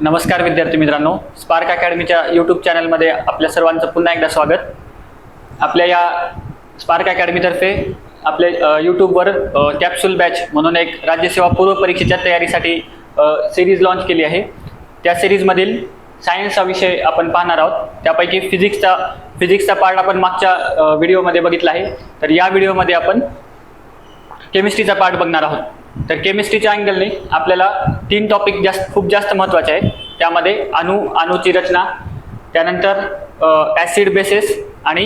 नमस्कार विद्यार्थी मित्रांनो, स्पार्क अकॅडमीच्या यूट्यूब चॅनलमध्ये आपल्या सर्वांचं पुन्हा एकदा स्वागत. आपल्या या स्पार्क अकॅडमीतर्फे आपल्या यूट्यूबवर कॅप्सूल बॅच म्हणून एक राज्यसेवा पूर्व परीक्षेच्या तयारीसाठी सिरीज लॉन्च केली आहे. त्या सिरीजमधील सायन्सचा विषय आपण पाहणार आहोत. त्यापैकी फिजिक्सचा पार्ट आपण मागच्या व्हिडिओमध्ये बघितला आहे. तर या व्हिडिओमध्ये आपण केमिस्ट्रीचा पार्ट बघणार आहोत. तर केमिस्ट्रीच्या अँगलने आपल्याला 3 टॉपिक खूप जास्त महत्त्वाचे आहेत. त्यामध्ये अणूची रचना, त्यानंतर ॲसिड बेसेस आणि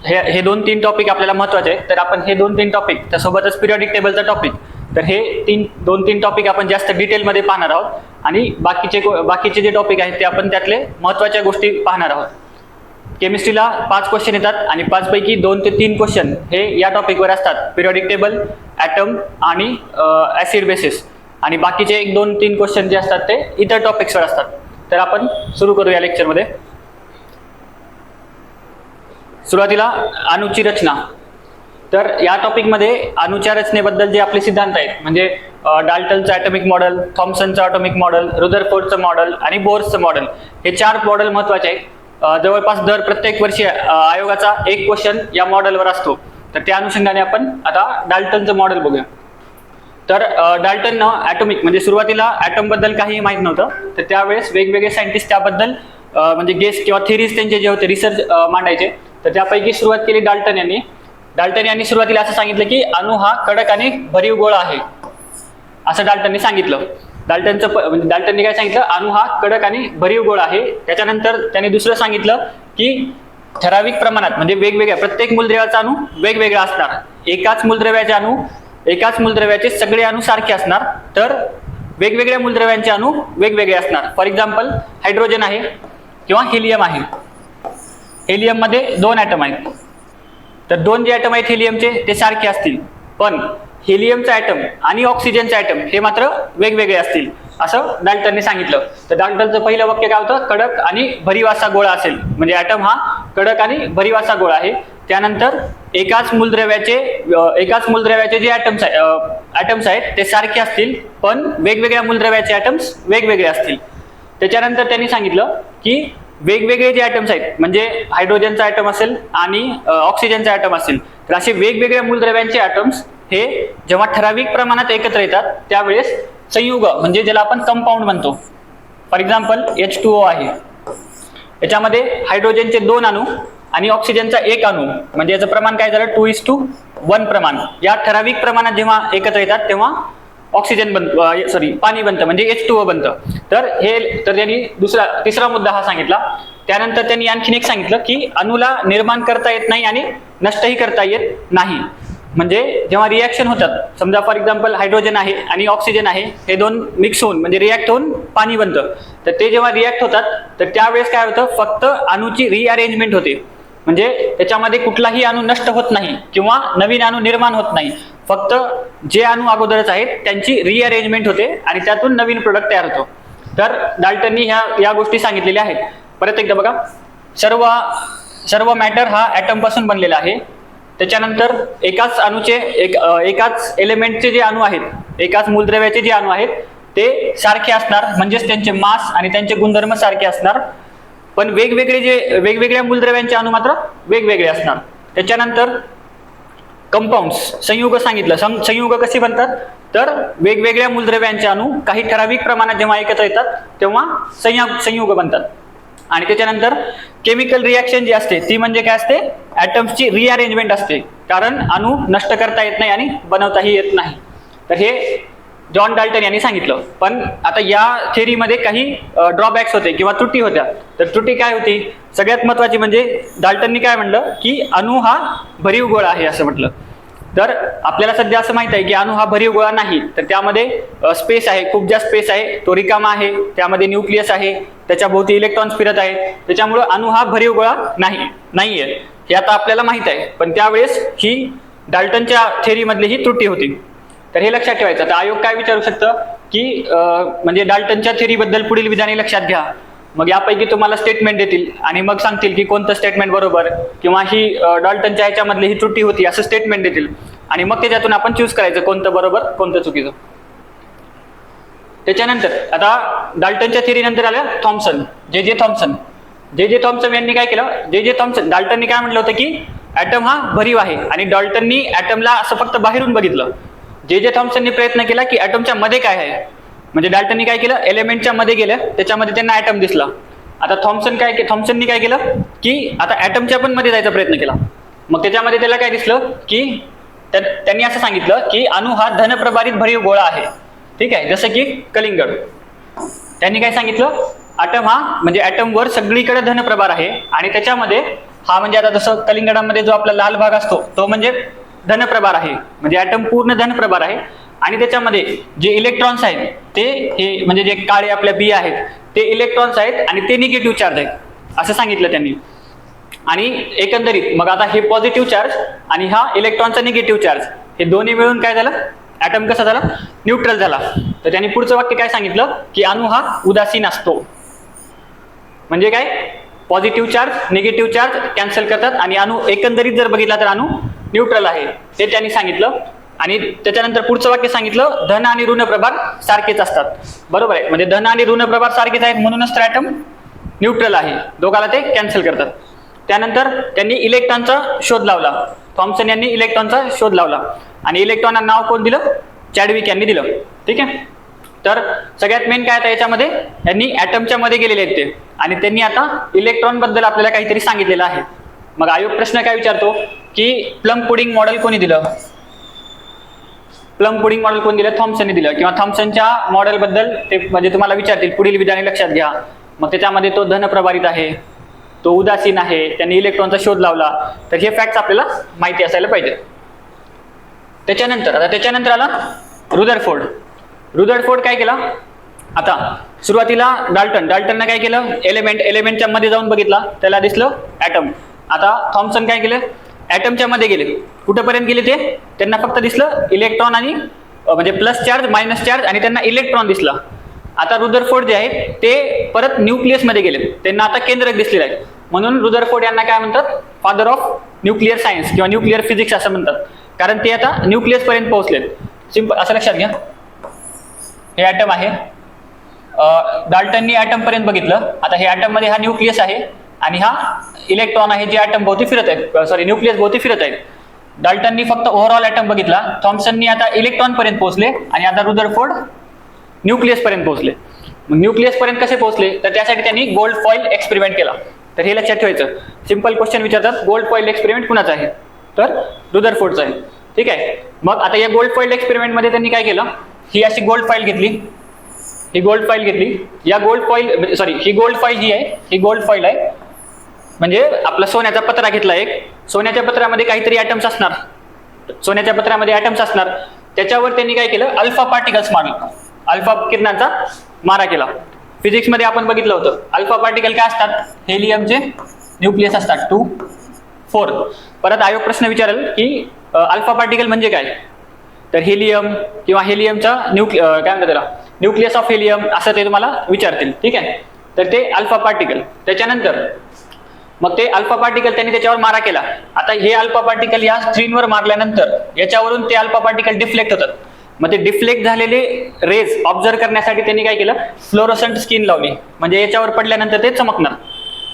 हे 2-3 टॉपिक आपल्याला महत्त्वाचे आहेत. तर आपण हे 2-3 टॉपिक त्यासोबतच पिरियडिक टेबलचा टॉपिक, तर हे 2-3 टॉपिक आपण जास्त डिटेलमध्ये पाहणार आहोत. आणि बाकीचे जे टॉपिक आहेत ते आपण त्यातले महत्त्वाच्या गोष्टी पाहणार आहोत. केमिस्ट्रीला 5 क्वेश्चन येतात आणि 5 पैकी 2 ते 3 क्वेश्चन हे या टॉपिकवर असतात, पिरियडिक टेबल, ॲटम आणि ॲसिड बेसिस. आणि बाकीचे 1-2-3 क्वेश्चन जे असतात ते इतर टॉपिक्सवर असतात. तर आपण सुरू करू या लेक्चरमध्ये. सुरुवातीला अणूची रचना. तर या टॉपिकमध्ये अणूच्या रचनेबद्दल जे आपले सिद्धांत आहेत, म्हणजे डाल्टनचं ॲटॉमिक मॉडेल, थॉम्सनचं ॲटॉमिक मॉडेल, रुदरफोर्डचं मॉडेल आणि बोर्सचं मॉडेल, हे 4 मॉडेल महत्त्वाचे आहेत. जवळपास प्रत्येक वर्षी आयोगाचा एक क्वेश्चन या मॉडेलवर असतो. तर त्या अनुषंगाने आपण आता डाल्टनचं मॉडेल बघूया. तर डाल्टननं ॲटॉमिक म्हणजे सुरुवातीला ॲटमबद्दल काहीही माहीत नव्हतं. तर त्यावेळेस वेगवेगळे सायंटिस्ट त्याबद्दल म्हणजे गेस किंवा थिअरीज त्यांचे जे होते, रिसर्च मांडायचे. तर त्यापैकी सुरुवात केली डाल्टन यांनी सुरुवातीला असं सांगितलं की अणू हा कडक आणि भरीव गोळा आहे, असं डाल्टनने सांगितलं. डाल्टनने काय सांगितलं? अणू हा कडक आणि भरीव गोळा आहे. त्याच्यानंतर त्यांनी दुसरं सांगितलं की ठराविक प्रमाणात म्हणजे वेगवेगळ्या प्रत्येक मूलद्रव्याचा अणू वेगवेगळा असणार. एकाच मूलद्रव्याचे सगळे अणू सारखे असणार, तर वेगवेगळ्या मूलद्रव्यांचे अणू वेगवेगळे असणार. फॉर एक्झाम्पल हायड्रोजन आहे किंवा हेलियम आहे. हेलियममध्ये 2 ॲटम आहेत. तर 2 जे ॲटम आहेत हेलियमचे ते सारखे असतील, पण हेलियमचा ॲटम आणि ऑक्सिजनचा ॲटम हे मात्र वेगवेगळे असतील, असं डाल्टनने सांगितलं. तर डाल्टनचं पहिलं वाक्य काय होतं? कडक आणि भरीव असा गोळा असेल, म्हणजे ॲटम हा कडक आणि भरीव असा गोळा आहे. त्यानंतर एकाच मूलद्रव्याचे जे ॲटम्स आहेत ते सारखे असतील, पण वेगवेगळ्या मूलद्रव्याचे ॲटम्स वेगवेगळे असतील. त्याच्यानंतर त्यांनी सांगितलं की वेगवेगळे जे ॲटम्स आहेत, म्हणजे हायड्रोजनचा ॲटम असेल आणि ऑक्सिजनचा ॲटम असेल, तर असे वेगवेगळ्या मूलद्रव्यांचे ॲटम्स हे जेव्हा ठराविक प्रमाणात एकत्र येतात त्यावेळेस संयुग म्हणजे ज्याला आपण कंपाऊंड म्हणतो. फॉर एक्झाम्पल H2O आहे. याच्यामध्ये हायड्रोजनचे 2 अणू आणि ऑक्सिजनचा 1 अणू, म्हणजे याचं प्रमाण काय झालं? 2:1 प्रमाण. या ठराविक प्रमाणात जेव्हा एकत्र येतात तेव्हा पाणी बनतं, म्हणजे H2O बनतं. तर त्यांनी तिसरा मुद्दा हा सांगितला. त्यानंतर त्यांनी आणखीन एक सांगितलं की अणूला निर्माण करता येत नाही आणि नष्टही करता येत नाही. म्हणजे जेव्हा रिॲक्शन होतात, समजा फॉर एक्झाम्पल हायड्रोजन आहे आणि ऑक्सिजन आहे, हे 2 मिक्स होऊन म्हणजे रिॲक्ट होऊन पाणी बनतं. तर ते जेव्हा रिॲक्ट होतात तर त्यावेळेस काय होतं? फक्त अणूची रिअरेंजमेंट होते, म्हणजे त्याच्यामध्ये कुठलाही अणू नष्ट होत नाही किंवा नवीन अणू निर्माण होत नाही. फक्त जे अणू अगोदरच आहेत त्यांची रिअरेंजमेंट होते आणि त्यातून नवीन प्रोडक्ट तयार होतो. तर डाल्टननी या गोष्टी सांगितलेल्या आहेत. परत एकदा बघा, सर्व मॅटर हा ॲटम पासून बनलेला आहे. त्याच्यानंतर एकाच एलिमेंटचे जे अणू आहेत, एकाच मूलद्रव्याचे जे अणू आहेत ते सारखे असणार, म्हणजेच त्यांचे मास आणि त्यांचे गुणधर्म सारखे असणार, पण वेगवेगळ्या मूलद्रव्यांचे अणू मात्र वेगवेगळे असणार. त्याच्यानंतर कंपाऊंड्स, संयुग सांगितलं. संयुग कशी बनतात? तर वेगवेगळ्या मूलद्रव्यांचे अणू काही ठराविक प्रमाणात जेव्हा एकत्र येतात तेव्हा संयुग बनतात. आणि त्याच्यानंतर केमिकल रिॲक्शन जी असते ती म्हणजे काय असते? ॲटम्सची रिअरेंजमेंट असते, कारण अणू नष्ट करता येत नाही आणि बनवताही येत नाही. तर हे जॉन डाल्टन यांनी सांगितलं. पण आता या थेअरीमध्ये काही ड्रॉबॅक्स होते किंवा त्रुटी होत्या. तर त्रुटी काय होती? सगळ्यात महत्त्वाची म्हणजे डाल्टननी काय म्हणलं की अणू हा भरीव गोळा आहे असं म्हटलं. तर आपल्याला सध्या असं माहित आहे की अणू हा भरीव गोळा नाही, तर त्यामध्ये स्पेस आहे, खूप जास्त स्पेस आहे, तो रिकामा आहे, त्यामध्ये न्यूक्लियस आहे, त्याच्या भोवती इलेक्ट्रॉन्स फिरत आहेत. त्याच्यामुळे अणू हा भरीव गोळा नाहीये हे आता आपल्याला माहित आहे. पण त्यावेळेस ही डाल्टनच्या थेअरीमधली ही त्रुटी होती. तर हे लक्षात ठेवायचं. तर आयोग काय विचारू शकतं की म्हणजे डाल्टनच्या थेअरीबद्दल पुढील विधाने लक्षात घ्या. मग यापैकी तुम्हाला स्टेटमेंट देतील आणि मग सांगतील की कोणतं स्टेटमेंट बरोबर किंवा ही डाल्टनच्या ह्याच्यामधली ही त्रुटी होती असं स्टेटमेंट देतील. आणि मग त्याच्यातून आपण चूज करायचं कोणतं बरोबर कोणतं चुकीचं. त्याच्यानंतर आता डाल्टनच्या थिअरी नंतर आलं थॉम्सन, जे थॉम्सन यांनी काय केलं, थॉम्सन, डाल्टननी काय म्हटलं होतं की ऍटम हा भरीव आहे आणि डाल्टननी ऍटमला असं फक्त बाहेरून बघितलं. जे थॉम्सननी प्रयत्न केला की ऍटमच्या मध्ये काय आहे, म्हणजे डाल्टननी काय केलं, एलिमेंटच्या मध्ये गेलं, त्याच्यामध्ये त्यांना ऍटम दिसला. आता थॉम्सननी काय केलं की आता ऍटमच्या पण मध्ये जायचा प्रयत्न केला. मग त्याच्यामध्ये त्याला काय दिसलं की त्यांनी असं सांगितलं की अणू हा धनप्रभारित भरीव गोळा आहे. ठीक आहे, जसं की कलिंगड. त्यांनी काय सांगितलं, ऍटम हा म्हणजे ऍटमवर सगळीकडे धनप्रभार आहे आणि त्याच्यामध्ये हा म्हणजे आता जसं कलिंगडामध्ये जो आपला लाल भाग असतो तो म्हणजे धनप्रभार आहे, म्हणजे ऍटम पूर्ण धनप्रभार आहे आणि त्याच्यामध्ये जे इलेक्ट्रॉन्स आहेत ते हे म्हणजे जे काळे आपल्या बी आहेत ते इलेक्ट्रॉन्स आहेत आणि ते निगेटिव्ह चार्ज आहेत असं सांगितलं त्यांनी. आणि एकंदरीत मग आता हे पॉझिटिव्ह चार्ज आणि हा इलेक्ट्रॉनचा निगेटिव्ह चार्ज हे दोन्ही मिळून काय झालं, ऍटम कसा झाला, न्यूट्रल झाला. तर त्यांनी पुढचं वाक्य काय सांगितलं की अणू हा उदासीन असतो. म्हणजे काय, positive charge negative charge cancel करतात आणि अणू एकंदरीत जर बघितला तर अणू न्यूट्रल आहे ते त्यांनी सांगितलं. आणि त्याच्यानंतर पुढचं वाक्य सांगितलं, धन आणि ऋण प्रभार सारखेच असतात. बरोबर आहे, म्हणजे धन आणि ऋण प्रभार सारखेच आहेत म्हणूनच तर ऍटम न्यूट्रल आहे, दोघाला ते कॅन्सल करतात. त्यानंतर त्यांनी इलेक्ट्रॉनचा शोध लावला, थॉम्सन यांनी इलेक्ट्रॉनचा शोध लावला आणि इलेक्ट्रॉनला नाव कोण दिलं, चॅडविक यांनी दिलं. ठीक आहे, तर सगळ्यात मेन काय आता याच्यामध्ये यांनी ऍटमच्या मध्ये गेलेले आहेत ते आणि त्यांनी आता इलेक्ट्रॉन बद्दल आपल्याला काहीतरी सांगितलेलं आहे. मग आयोग प्रश्न काय विचारतो की प्लम पुडिंग मॉडेल कोणी दिलं, प्लम पुडिंग मॉडेल कोण दिलं, थॉम्सनने दिलं किंवा थॉम्सनच्या मॉडेल बद्दल ते म्हणजे तुम्हाला विचारतील पुढील विधाने लक्षात घ्या. मग त्याच्यामध्ये तो धनप्रभारित आहे, तो उदासीन आहे, त्यांनी इलेक्ट्रॉनचा शोध लावला. तर हे फॅक्ट्स आपल्याला माहिती असायला पाहिजे. त्याच्यानंतर आला रुदरफोर्ड काय केला, आता सुरुवातीला डाल्टननं काय केलं, एलिमेंटच्या मध्ये जाऊन बघितला, त्याला दिसलं ऍटम. आता थॉम्सन काय केलं, ऍटमच्या मध्ये गेले, कुठेपर्यंत गेले ते, त्यांना फक्त दिसलं इलेक्ट्रॉन आणि म्हणजे प्लस चार्ज मायनस चार्ज आणि त्यांना इलेक्ट्रॉन दिसला. आता रुदरफोर्ड जे आहेत ते परत न्यूक्लियस मध्ये गेले, त्यांना आता केंद्रक दिसलेलं आहे. म्हणून रुदरफोर्ड यांना काय म्हणतात, फादर ऑफ न्यूक्लिअर सायन्स किंवा न्यूक्लिअर फिजिक्स असं म्हणतात, कारण ते आता न्यूक्लियस पर्यंत पोहोचलेत. सिंपल असं लक्षात घ्या, हे ऍटम आहे, डाल्टननी ऍटम पर्यंत बघितलं. आता हे ऍटम मध्ये हा न्यूक्लियस आहे आणि हा इलेक्ट्रॉन आहे जे ऍटम भोवती फिरत आहेत, न्यूक्लियस भोवती फिरत आहेत. डाल्टननी फक्त ओव्हरऑल ऍटम बघितला, थॉम्सननी आता इलेक्ट्रॉन पर्यंत पोहोचले आणि आता रुदरफोर्ड न्यूक्लियस पर्यंत पोहोचले. मग न्यूक्लियस पर्यंत कसे पोहोचले, तर त्यासाठी त्यांनी गोल्ड फॉईल एक्सपेरिमेंट केला. तर हे लक्षात ठेवायचं, सिंपल क्वेश्चन विचारतात, गोल्ड फॉईल एक्सपेरिमेंट कुणाचा आहे, तर रुदरफोर्डचा आहे. ठीक आहे, मग आता या गोल्ड फॉईल एक्सपेरिमेंट मध्ये त्यांनी काय केलं, ही अशी गोल्ड फाईल घेतली, ही गोल्ड फाईल आहे, म्हणजे आपला सोन्याचा पत्रा घेतला एक, सोन्याच्या पत्रामध्ये काहीतरी ऍटम्स असणार, त्याच्यावर त्यांनी काय केलं, अल्फा पार्टिकल्स मारले, अल्फा किरणांचा मारा केला. फिजिक्स मध्ये आपण बघितलं होतं, अल्फा पार्टिकल काय असतात, हेलियमचे न्यूक्लियस असतात 2, 4. परत आयोग प्रश्न विचारेल की अल्फा पार्टिकल म्हणजे काय, तर हेलियम किंवा हेलियमचा काय म्हणतात त्याला, न्यूक्लियस ऑफ हेलियम असं ते तुम्हाला विचारतील. ठीक आहे, तर ते अल्फा पार्टिकल. त्याच्यानंतर मग ते अल्फा पार्टिकल त्यांनी त्याच्यावर मारा केला. आता हे अल्फा पार्टिकल या स्क्रीनवर मारल्यानंतर याच्यावरून ते अल्फा पार्टिकल डिफ्लेक्ट होतात. मग ते डिफ्लेक्ट झालेले रेज ऑब्झर्व करण्यासाठी त्यांनी काय केलं, फ्लोरोसंट स्किन लावली, म्हणजे याच्यावर पडल्यानंतर ते चमकणार.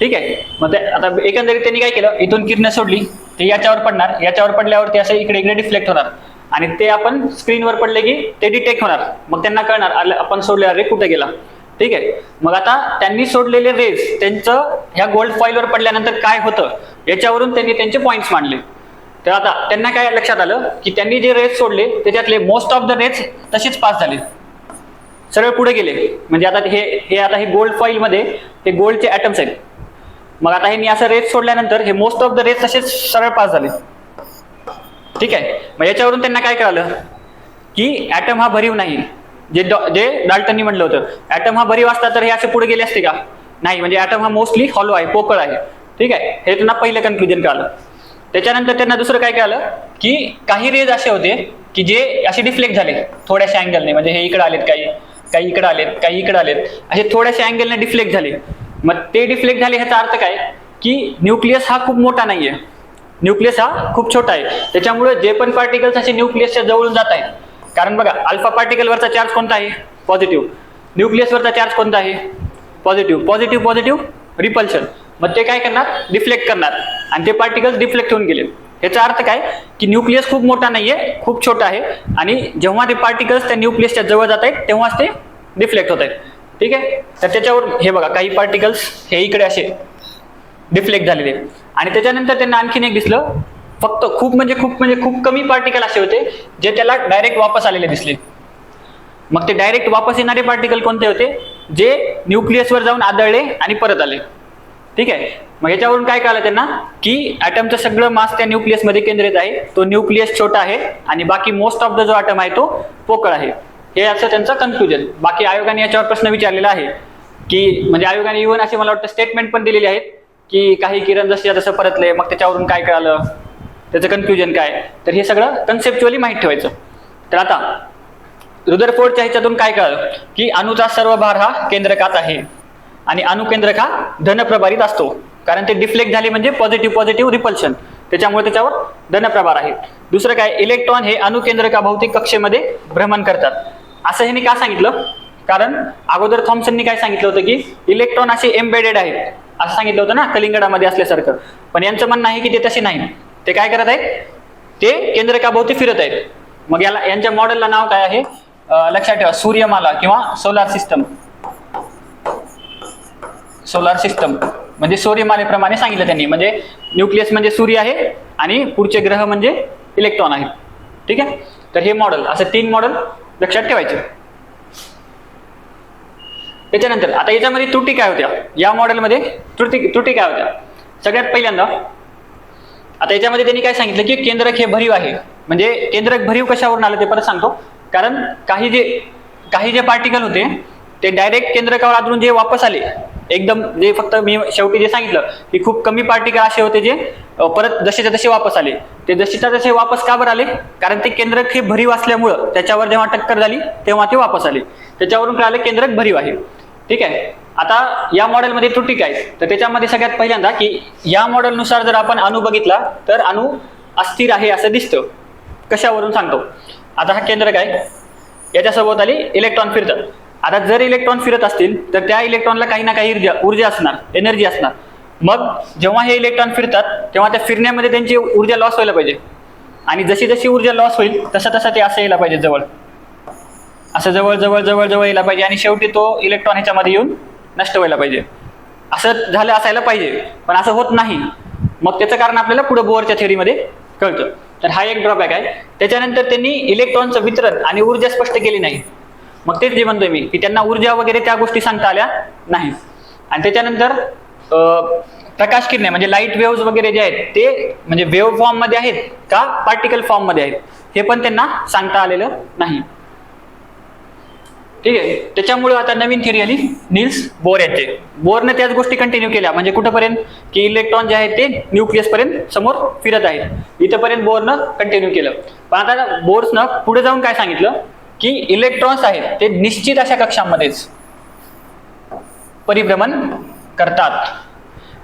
ठीक आहे, मग ते आता एकंदरीत त्यांनी काय केलं, इथून किरण सोडली ते याच्यावर पडणार, याच्यावर पडल्यावर ते असं इकडे डिफ्लेक्ट होणार आणि ते आपण स्क्रीनवर पडले की ते डिटेक्ट होणार. मग त्यांना कळणार आपण सोडले रे कुठे गेला. ठीक आहे, मग आता त्यांनी सोडलेले रेज त्यांचं ह्या गोल्ड फॉईलवर पडल्यानंतर काय होतं याच्यावरून त्यांनी त्यांचे पॉईंट्स मांडले. तर आता त्यांना काय लक्षात आलं की त्यांनी जे रेज सोडले त्याच्यातले मोस्ट ऑफ द रेज तशीच पास झाले, सरळ पुढे गेले. म्हणजे आता हे गोल्ड फॉईल मध्ये हे गोल्डचे ऍटम्स आहेत. मग आता हे असं रेज सोडल्यानंतर हे मोस्ट ऑफ द रेज तसेच सरळ पास झाले. ठीक आहे, मग याच्यावरून त्यांना काय कळालं की ऍटम हा भरीव नाही, जे डाल्टननी म्हटलं होतं ऍटम हा भरीव असता तर हे असे पुढे गेले असते का, नाही, म्हणजे ऍटम हा मोस्टली हॉलो आहे, पोकळ आहे. ठीक आहे, हे त्यांना पहिलं कन्क्लुजन कळालं. त्याच्यानंतर त्यांना दुसरं काय कळालं की काही रेज असे होते की जे असे डिफ्लेक्ट झाले थोड्याशा अँगलने, म्हणजे हे इकडे आलेत, काही इकडे आलेत, काही इकडे आलेत, असे थोड्याशा अँगलने डिफ्लेक्ट झाले. मग ते डिफ्लेक्ट झाले ह्याचा अर्थ काय की न्यूक्लियस हा खूप मोठा नाहीये, न्यूक्लियस हा खूप छोटा आहे. त्याच्यामुळे जे पण पार्टिकल्स असे न्यूक्लियसच्या जवळून जात आहेत, कारण बघा अल्फा पार्टिकलवरचा चार्ज कोणता आहे, पॉझिटिव्ह, न्यूक्लियसवरचा चार्ज कोणता आहे? पॉझिटिव्ह. Positive positive repulsion. मग ते काय करणार? डिफ्लेक्ट करणार आणि ते पार्टिकल्स डिफ्लेक्ट होऊन गेले. याचा अर्थ काय की न्यूक्लियस खूप मोठा नाहीये, खूप छोटा आहे आणि जेव्हा ते पार्टिकल्स त्या न्यूक्लियसच्या जवळ जात आहेत तेव्हाच ते डिफ्लेक्ट होत आहेत. ठीक आहे. तर त्याच्यावर हे बघा काही पार्टिकल्स हे इकडे असे डिफ्लेक्ट झालेले आणि त्याच्यानंतर त्यांना आणखीन एक दिसलं फक्त खूप कमी पार्टिकल असे होते जे त्याला डायरेक्ट वापस आलेले दिसले. मग ते डायरेक्ट वापस येणारे पार्टिकल कोणते होते? जे न्यूक्लियसवर जाऊन आदळले आणि परत आले. ठीक आहे. मग याच्यावरून काय कळलं त्यांना की ॲटमचं सगळं मास त्या न्यूक्लियसमध्ये केंद्रित आहे. तो न्यूक्लियस छोटा आहे आणि बाकी मोस्ट ऑफ द जो ॲटम आहे तो पोकळ आहे. हे असं त्यांचं कन्क्लुजन. बाकी आयोगाने याच्यावर प्रश्न विचारलेला आहे की म्हणजे आयोगाने इव्हन असे मला वाटतं स्टेटमेंट पण दिलेली आहेत की काही किरण जसे तसं परतले, मग त्याच्यावरून काय कळालं, त्याचं कन्क्लुजन काय. तर हे सगळं कन्सेप्च्युअली माहीत ठेवायचं. तर आता रुदरफोर्डच्या ह्याच्यातून काय कळलं की अणूचा सर्व भार हा केंद्रकात आहे आणि अणुकेंद्रक हा धनप्रभारित असतो कारण ते डिफ्लेक्ट झाले म्हणजे पॉझिटिव्ह रिपल्शन, त्याच्यामुळे त्याच्यावर धनप्रभार आहे. दुसरं काय, इलेक्ट्रॉन हे अणुकेंद्रकाभोवती कक्षेमध्ये भ्रमण करतात. असं ह्यांनी का सांगितलं? कारण अगोदर थॉम्सननी काय सांगितलं होतं की इलेक्ट्रॉन असे एम्बेडेड आहेत असं सांगितलं होतं ना, कलिंगडामध्ये असल्यासारखं. पण यांचं म्हणणं आहे की ते तसे नाही. ते काय करत आहेत? ते केंद्रकाभोवती फिरत आहेत. मग याला यांच्या मॉडेलला नाव काय आहे? लक्षात ठेवा, सूर्यमाला किंवा सोलार सिस्टम. सोलार सिस्टम म्हणजे सूर्यमालेप्रमाणे सांगितलं त्यांनी. म्हणजे न्यूक्लियस म्हणजे सूर्य आहे आणि पुढचे ग्रह म्हणजे इलेक्ट्रॉन आहेत. ठीक आहे. तर हे मॉडेल, असं 3 मॉडेल लक्षात ठेवायचे. त्याच्यानंतर आता याच्यामध्ये त्रुटी काय होत्या? या मॉडेलमध्ये त्रुटी काय होत्या? सगळ्यात पहिल्यांदा आता याच्यामध्ये त्यांनी काय सांगितलं की केंद्रक हे भरीव आहे. म्हणजे केंद्रक भरीव कशावरून आलं ते परत सांगतो. कारण काही जे पार्टिकल होते ते डायरेक्ट केंद्रकावर आदळून जे वापस आले एकदम, जे फक्त मी शेवटी जे सांगितलं की खूप कमी पार्टिकल असे होते जे परत जसेच्या तसे वापस आले. ते जसेच्या तसे वापस का बरं आले? कारण ते केंद्रक हे भरीव असल्यामुळं त्याच्यावर जेव्हा टक्कर झाली तेव्हा ते वापस आले. त्याच्यावरून कळालं केंद्रक भरीव आहे. ठीक आहे. आता या मॉडेलमध्ये त्रुटी काय? तर त्याच्यामध्ये सगळ्यात पहिल्यांदा की या मॉडेलनुसार जर आपण अणू बघितला तर अणू अस्थिर आहे असं दिसतं. कशावरून सांगतो. आता हा केंद्रक आहे, याच्या सभोवताली इलेक्ट्रॉन फिरतात. आता जर इलेक्ट्रॉन फिरत असतील तर त्या इलेक्ट्रॉनला काही ना काही ऊर्जा असणार, एनर्जी असणार. मग जेव्हा हे इलेक्ट्रॉन फिरतात तेव्हा त्या फिरण्यामध्ये त्यांची ऊर्जा लॉस व्हायला पाहिजे आणि जशी जशी ऊर्जा लॉस होईल तसं ते असं यायला पाहिजे जवळ, असं जवळ यायला पाहिजे आणि शेवटी तो इलेक्ट्रॉन ह्याच्यामध्ये येऊन नष्ट व्हायला पाहिजे. असं झालं असायला पाहिजे, पण असं होत नाही. मग त्याचं कारण आपल्याला पुढे बोअरच्या थेअरीमध्ये कळतं. तर हा एक ड्रॉबॅक आहे. त्याच्यानंतर त्यांनी इलेक्ट्रॉनचं वितरण आणि ऊर्जा स्पष्ट केली नाही. मग तेच जे म्हणतोय मी की त्यांना ऊर्जा वगैरे त्या गोष्टी सांगता आल्या नाही. आणि त्याच्यानंतर प्रकाश किरणे म्हणजे लाईट वेव्हज वगैरे जे आहेत ते म्हणजे वेव्ह फॉर्म मध्ये आहेत का पार्टिकल फॉर्म मध्ये आहेत हे पण त्यांना सांगता आलेलं नाही. ठीक आहे. त्याच्यामुळे आता नवीन थिअरी आली निल्स बोर यांचे. बोरने त्याच गोष्टी कंटिन्यू केल्या. म्हणजे कुठपर्यंत की इलेक्ट्रॉन जे आहेत ते न्यूक्लियस पर्यंत समोर फिरत आहेत, इथपर्यंत बोरनं कंटिन्यू केलं. पण आता बोर्सनं पुढे जाऊन काय सांगितलं की इलेक्ट्रॉन्स आहेत ते निश्चित अशा कक्षांमध्येच परिभ्रमण करतात.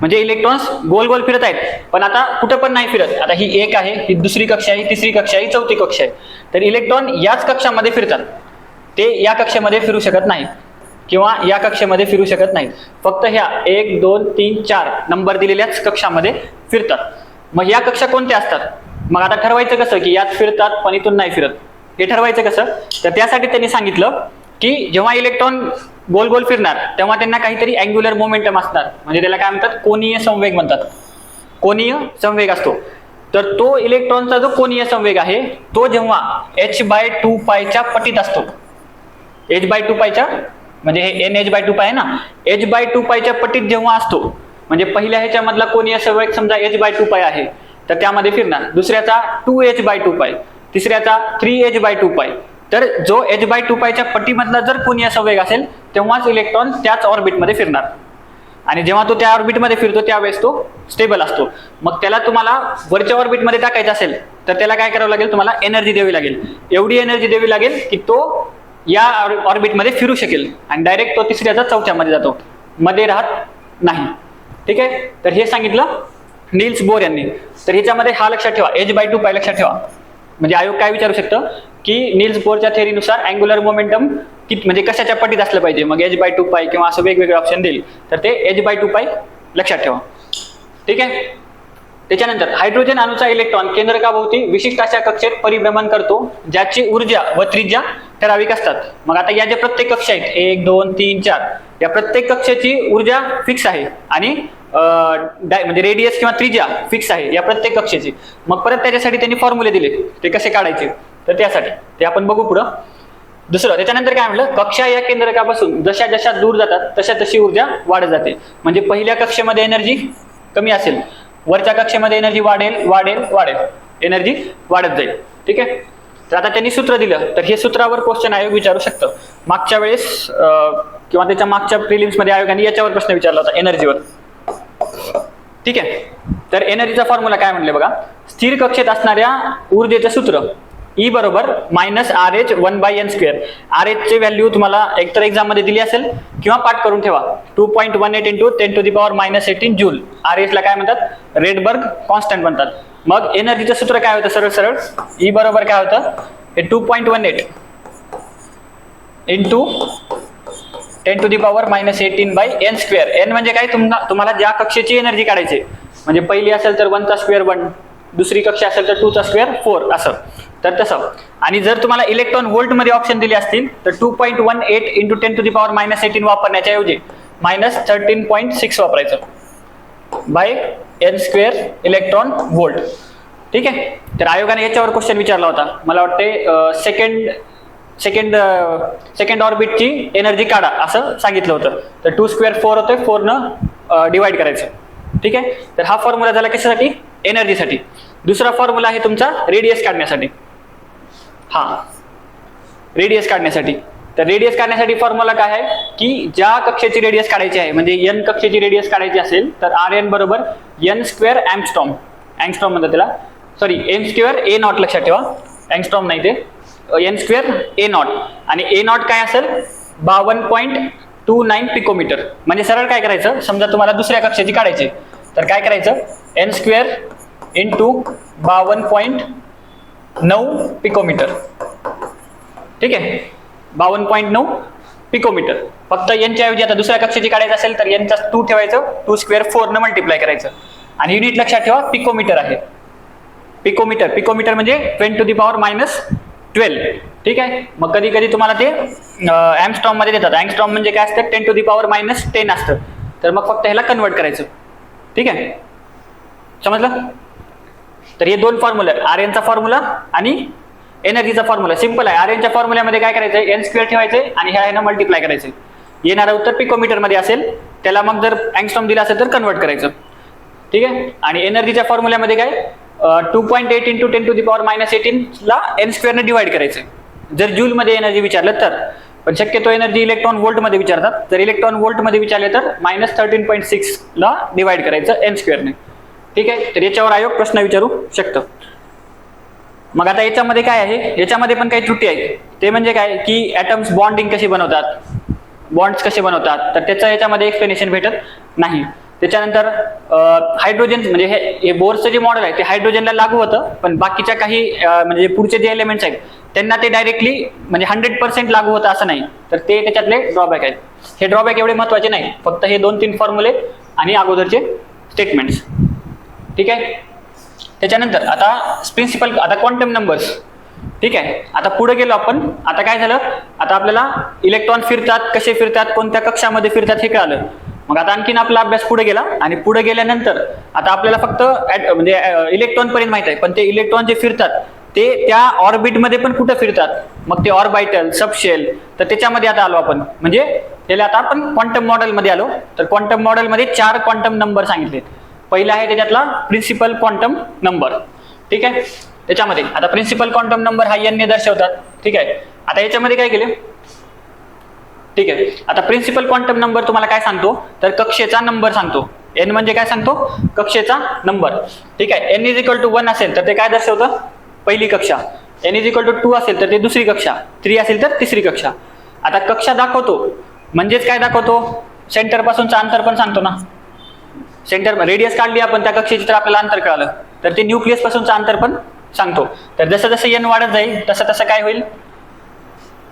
म्हणजे इलेक्ट्रॉन्स गोल गोल फिरत आहेत पण आता कुठं पण नाही फिरत. आता ही एक आहे, ही दुसरी कक्षा आहे, तिसरी कक्षा आहे, चौथी कक्षा आहे. तर इलेक्ट्रॉन याच कक्षामध्ये फिरतात. ते या कक्षेमध्ये फिरू शकत नाही किंवा या कक्षेमध्ये फिरू शकत नाहीत. फक्त ह्या 1, 2, 3, 4 नंबर दिलेल्याच कक्षामध्ये फिरतात. मग या कक्षा कोणत्या असतात? मग आता ठरवायचं कसं की यात फिरतात पण इथून नाही फिरत, हे ठरवायचं कसं? तर त्यासाठी त्यांनी सांगितलं की जेव्हा इलेक्ट्रॉन गोल गोल फिरणार तेव्हा त्यांना काहीतरी अँग्युलर मोमेंटम असणार. म्हणजे त्याला काय म्हणतात? कोनीय संवेग म्हणतात. कोनीय संवेग असतो. तर तो इलेक्ट्रॉनचा जो कोनीय संवेग आहे तो जेव्हा h/2π पटीत असतो, h/2π म्हणजे हे NH/2π आहे ना, h/2π पटीत जेव्हा असतो म्हणजे पहिल्या ह्याच्यामधला कोनीय संवेग समजा h/2π आहे तर त्यामध्ये फिरणार. दुसऱ्याचा 2h/2π, तिसऱ्याचा 3h/2π. तर जो h/2π पटीमधला जर कोनीय संवेग असेल तेव्हाच इलेक्ट्रॉन त्याच ऑर्बिटमध्ये फिरणार. आणि जेव्हा तो त्या ऑर्बिटमध्ये फिरतो त्यावेळेस तो स्टेबल असतो. मग त्याला तुम्हाला वरच्या ऑर्बिटमध्ये टाकायचं असेल तर त्याला काय करावं लागेल? तुम्हाला एनर्जी द्यावी लागेल. एवढी एनर्जी द्यावी लागेल की तो या ऑर्बिटमध्ये फिरू शकेल आणि डायरेक्ट तो तिसऱ्याचा चौथ्यामध्ये जातो, मध्ये राहत नाही. ठीक आहे. तर हे सांगितलं निल्स बोर यांनी. तर ह्याच्यामध्ये हा लक्षात ठेवा, h/2π लक्षात ठेवा. म्हणजे आयोग काय विचारू शकतं की निल्स बोरच्या थेअरीनुसार अँग्युलर मोमेंटम किती म्हणजे कशाच्या पटीत असलं पाहिजे, मग h/2π किंवा असं वेगवेगळे ऑप्शन देईल, तर ते h/2π लक्षात ठेवा. ठीक आहे. त्याच्यानंतर हायड्रोजन अणूचा इलेक्ट्रॉन केंद्रकाभोवती विशिष्ट अशा कक्षेत परिभ्रमण करतो ज्याची ऊर्जा व त्रिज्या ठराविक असतात. मग आता या ज्या प्रत्येक कक्षा आहेत 1 2 3 4 या प्रत्येक कक्षेची ऊर्जा फिक्स आहे आणि म्हणजे रेडियस किंवा त्रिज्या फिक्स आहे या प्रत्येक कक्षेची. मग परत त्याच्यासाठी त्यांनी फॉर्म्युले दिले, ते कसे काढायचे तर त्यासाठी ते आपण बघू पुढं. दुसरं त्याच्यानंतर काय म्हटलं, कक्षा या केंद्रकापासून जशा जशा दूर जातात तशा तशी ऊर्जा वाढत जाते. म्हणजे पहिल्या कक्षेमध्ये एनर्जी कमी असेल, वरच्या कक्षेमध्ये एनर्जी वाढेल वाढेल वाढेल, एनर्जी वाढत जाईल. ठीक आहे. तर आता त्यांनी सूत्र दिलं, तर हे सूत्रावर क्वेश्चन आयोग विचारू शकतं. मागच्या वेळेस किंवा त्याच्या मागच्या प्रिलिम्स मध्ये आयोगाने याच्यावर प्रश्न विचारला होता, एनर्जीवर. ठीक आहे. तर एनर्जीचा फॉर्म्युला काय म्हणले बघा, स्थिर कक्षेत असणाऱ्या ऊर्जेचं सूत्र E बरोबर -RH 1/n². RH ची व्हॅल्यू तुम्हाला एकतर एक्झाम मध्ये दिली असेल किंवा पाठ करून ठेवा. 2.18 × 10⁻18 जूल. RH ला काय म्हणतात, रेडबर्ग कॉन्स्टंट म्हणतात. मग एनर्जीचं सूत्र काय होतं, सरळ सरळ E बरोबर काय होतं, 2.18 × 10⁻18/n². n म्हणजे काय, तुम्हाला ज्या कक्षेची एनर्जी काढायची, म्हणजे पहिली असेल तर 1² 1, दुसरी कक्षा असेल तर 2² 4 असं. तर तसं. आणि जर तुम्हाला इलेक्ट्रॉन व्होल्ट मध्ये ऑप्शन दिले असतील तर 2.18 × 10⁻18 वापरण्याच्या ऐवजी -13.6 वापरायचं बाय n² इलेक्ट्रॉन व्होल्ट. ठीक आहे. तर आयोगाने याच्यावर क्वेश्चन विचारला होता, मला वाटते सेकंड ऑर्बिटची एनर्जी काढा असं सांगितलं होतं. तर 2² 4 होतोय, 4 न डिवाइड करायचं. ठीक आहे. तर हा फॉर्म्युला झाला कशासाठी, एनर्जीसाठी. दुसरा फॉर्म्युला आहे तुमचा रेडियस काढण्यासाठी. हा, रेडियस काढण्यासाठी. तर रेडियस काढण्यासाठी फॉर्म्युला काय आहे की ज्या कक्षेची रेडियस काढायची आहे, म्हणजे n कक्षेची रेडियस काढायची असेल तर Rn बरोबर n² अँगस्ट्रॉम. अँगस्ट्रॉम म्हणतात त्याला, सॉरी n² A0 लक्षात ठेवा, अँगस्ट्रॉम नाही ते, n² A0. आणि A0 काय असेल 52.29 पिकोमीटर. म्हणजे सरळ काय करायचं, समजा तुम्हाला दुसऱ्या कक्षेची काढायची तर काय करायचं, n² × 52.9 पिकोमीटर. ठीक आहे, 52.9 पिकोमीटर. फक्त यांच्या ऐवजी आता दुसऱ्या कक्षेची काढायचं असेल तर यांचा 2 ठेवायचं, 2² 4 न मल्टिप्लाय करायचं. आणि युनिट लक्षात ठेवा, पिकोमीटर आहे. पिकोमीटर म्हणजे 10⁻−12. ठीक आहे. मग कधी कधी तुम्हाला ते अँगस्ट्रॉम मध्ये देतात. अँगस्ट्रॉम म्हणजे काय असतं, 10⁻−10 असतं. तर मग फक्त ह्याला कन्वर्ट करायचं. ठीक आहे, समजलं. तर हे दोन फॉर्म्युला, Rn चा फॉर्म्युला आणि एनर्जीचा फॉर्म्युला सिंपल आहे. Rn च्या फॉर्म्युल्यामध्ये काय करायचं, n² ठेवायचे आणि ह्यानं मल्टिप्लाय करायचे. येणारं उत्तर पिकोमीटर मध्ये असेल, त्याला मग जर अँगस्ट्रॉम दिला असेल तर कन्वर्ट करायचं. ठीक आहे. आणि एनर्जीच्या फॉर्म्युल्यामध्ये काय 2.8 × 10⁻18 ला n² ने डिवाइड करायचं जर जूल मध्ये एनर्जी विचारलं तर. पण शक्यतो एनर्जी इलेक्ट्रॉन व्होल्ट मध्ये विचारतात. जर इलेक्ट्रॉन व्होल्ट मध्ये विचारले तर -13.6 ला डिवाइड करायचं n² ने. ठीक आहे. तर याच्यावर आयोग प्रश्न विचारू शकतं. मग आता याच्यामध्ये काय आहे, याच्यामध्ये पण काही त्रुटी आहेत. ते म्हणजे काय की ॲटम्स बॉन्डिंग कशी बनवतात, बॉन्ड्स कसे बनवतात, तर त्याचं याच्यामध्ये एक्सप्लेनेशन भेटत नाही. त्याच्यानंतर हायड्रोजन म्हणजे हे बोरचं जे मॉडेल आहे ते हायड्रोजनला लागू होतं, पण बाकीच्या काही म्हणजे पुढचे जे एलिमेंट्स आहेत त्यांना ते डायरेक्टली म्हणजे 100% लागू होतं असं नाही. तर ते त्याच्यातले ड्रॉबॅक आहेत. हे ड्रॉबॅक एवढे महत्त्वाचे नाही, फक्त हे 2-3 फॉर्म्युले आणि अगोदरचे स्टेटमेंट्स. ठीक आहे. त्याच्यानंतर आता प्रिन्सिपल, आता क्वांटम नंबर्स. ठीक आहे. आता पुढे गेलो आपण. आता काय झालं, आता आपल्याला इलेक्ट्रॉन फिरतात, कसे फिरतात, कोणत्या कक्षामध्ये फिरतात हे कळालं. मग आता आणखीन आपला अभ्यास पुढे गेला आणि पुढे गेल्यानंतर आता आपल्याला फक्त म्हणजे इलेक्ट्रॉन पर्यंत माहित आहे, पण ते इलेक्ट्रॉन जे फिरतात ते त्या ऑर्बिटमध्ये पण कुठं फिरतात, मग ते ऑर्बिटल, सबशेल, तर त्याच्यामध्ये आता आलो आपण. म्हणजे त्याला आता आपण क्वांटम मॉडेलमध्ये आलो. तर क्वांटम मॉडेलमध्ये 4 क्वांटम नंबर सांगितलेत. पहिला आहे त्याच्यातला प्रिन्सिपल क्वांटम नंबर. ठीक आहे. त्याच्यामध्ये आता प्रिन्सिपल क्वांटम नंबर हा n ने दर्शवतात. ठीक आहे. आता याच्यामध्ये काय केले, ठीक आहे. आता प्रिन्सिपल क्वांटम नंबर तुम्हाला काय सांगतो, तर कक्षेचा नंबर सांगतो. n म्हणजे काय सांगतो, कक्षेचा नंबर. ठीक आहे. n = 1 असेल तर ते काय दर्शवतं, पहिली कक्षा. n = 2 असेल तर ते दुसरी कक्षा. 3 असेल तर तिसरी कक्षा. आता कक्षा दाखवतो म्हणजेच काय दाखवतो, सेंटर पासूनचं अंतर पण सांगतो ना. सेंटर रेडियस काढली आपण त्या कक्षेची तर आपल्याला अंतर कळालं, तर ते न्यूक्लियस पासूनचं अंतर पण सांगतो. तर जसं जसं n वाढत जाईल तसं तसं काय होईल,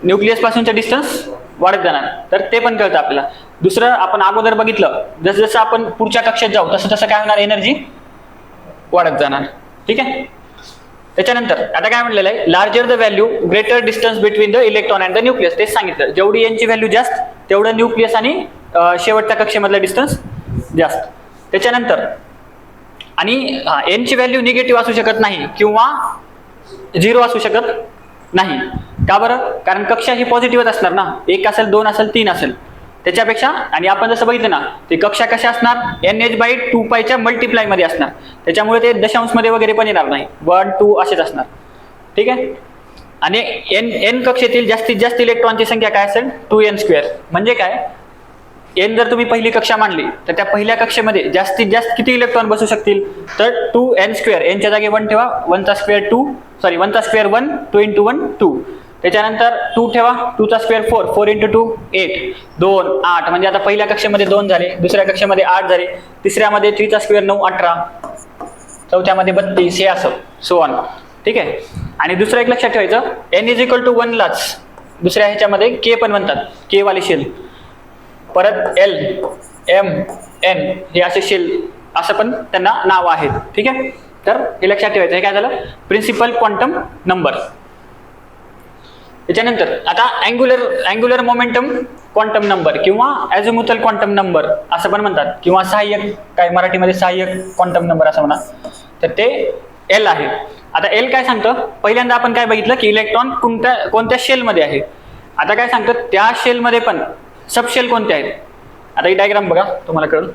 न्यूक्लियस पासूनचं डिस्टन्स वाढत जाणार, तर ते पण कळतं आपल्याला. दुसरं आपण अगोदर बघितलं, जसं जसं आपण पुढच्या कक्षेत जाऊ तसं तसं काय होणार, एनर्जी वाढत जाणार. ठीक आहे. त्याच्यानंतर आता काय म्हटलेलं आहे, larger the value greater distance between the electron and the nucleus. तेच सांगितलं, जेवढी एनची व्हॅल्यू जास्त तेवढं न्यूक्लियस आणि शेवटच्या कक्षेमधला डिस्टन्स जास्त. त्याच्यानंतर आणि एनची व्हॅल्यू निगेटिव्ह असू शकत नाही किंवा 0 असू शकत नाही. का बरं? कारण कक्षा ही पॉझिटिव्हच असणार ना, 1 असेल, 2 असेल, 3 असेल त्याच्यापेक्षा. आणि आपण जसं बघितलं ना, ते कक्षा कशा असणार, NH/2π मल्टिप्लाय मध्ये असणार, त्याच्यामुळे ते दशांश मध्ये वगैरे पण येणार नाही, 1 2 असेच असणार. ठीक आहे. आणि एन कक्षेतील जास्तीत जास्त इलेक्ट्रॉनची संख्या काय असेल, 2n². म्हणजे काय, एन जर तुम्ही पहिली कक्षा मांडली तर त्या पहिल्या कक्षेमध्ये जास्तीत जास्त किती इलेक्ट्रॉन बसू शकतील, तर 2n². एनच्या जागी 1 ठेवा, 1चा स्क्वेअर 2, 1, 2 × 1 2. त्याच्यानंतर 2 ठेवा, 2चा स्क्वेअर 4, 4 × 2 8, 2 8. म्हणजे आता पहिल्या कक्षेमध्ये 2 झाले, दुसऱ्या कक्षेमध्ये 8 झाले, तिसऱ्यामध्ये 3चा स्क्वेअर 9 18, चौथ्यामध्ये 32, हे असं सो ऑन. ठीक आहे. आणि दुसरं एक लक्षात ठेवायचं, n=1 लाच दुसऱ्या ह्याच्यामध्ये के पण म्हणतात, के वाली शेल. परत L M N हे असे शेल, असं पण त्यांना नाव आहेत. ठीक आहे. तर हे लक्षात ठेवायचं. हे काय झालं, प्रिन्सिपल क्वांटम नंबर. त्याच्यानंतर आता अँग्युलर मोमेंटम क्वांटम नंबर किंवा ॲझिमुथल क्वांटम नंबर असं पण म्हणतात, किंवा सहाय्यक, काय मराठीमध्ये सहाय्यक क्वांटम नंबर असं म्हणा, तर ते L आहे. आता L काय सांगतं, पहिल्यांदा आपण काय बघितलं की इलेक्ट्रॉन कोणत्या शेलमध्ये आहे. आता काय सांगतं, त्या शेलमध्ये पण सबशेल कोणते आहेत. आता ही डायग्राम बघा, तुम्हाला कळेल.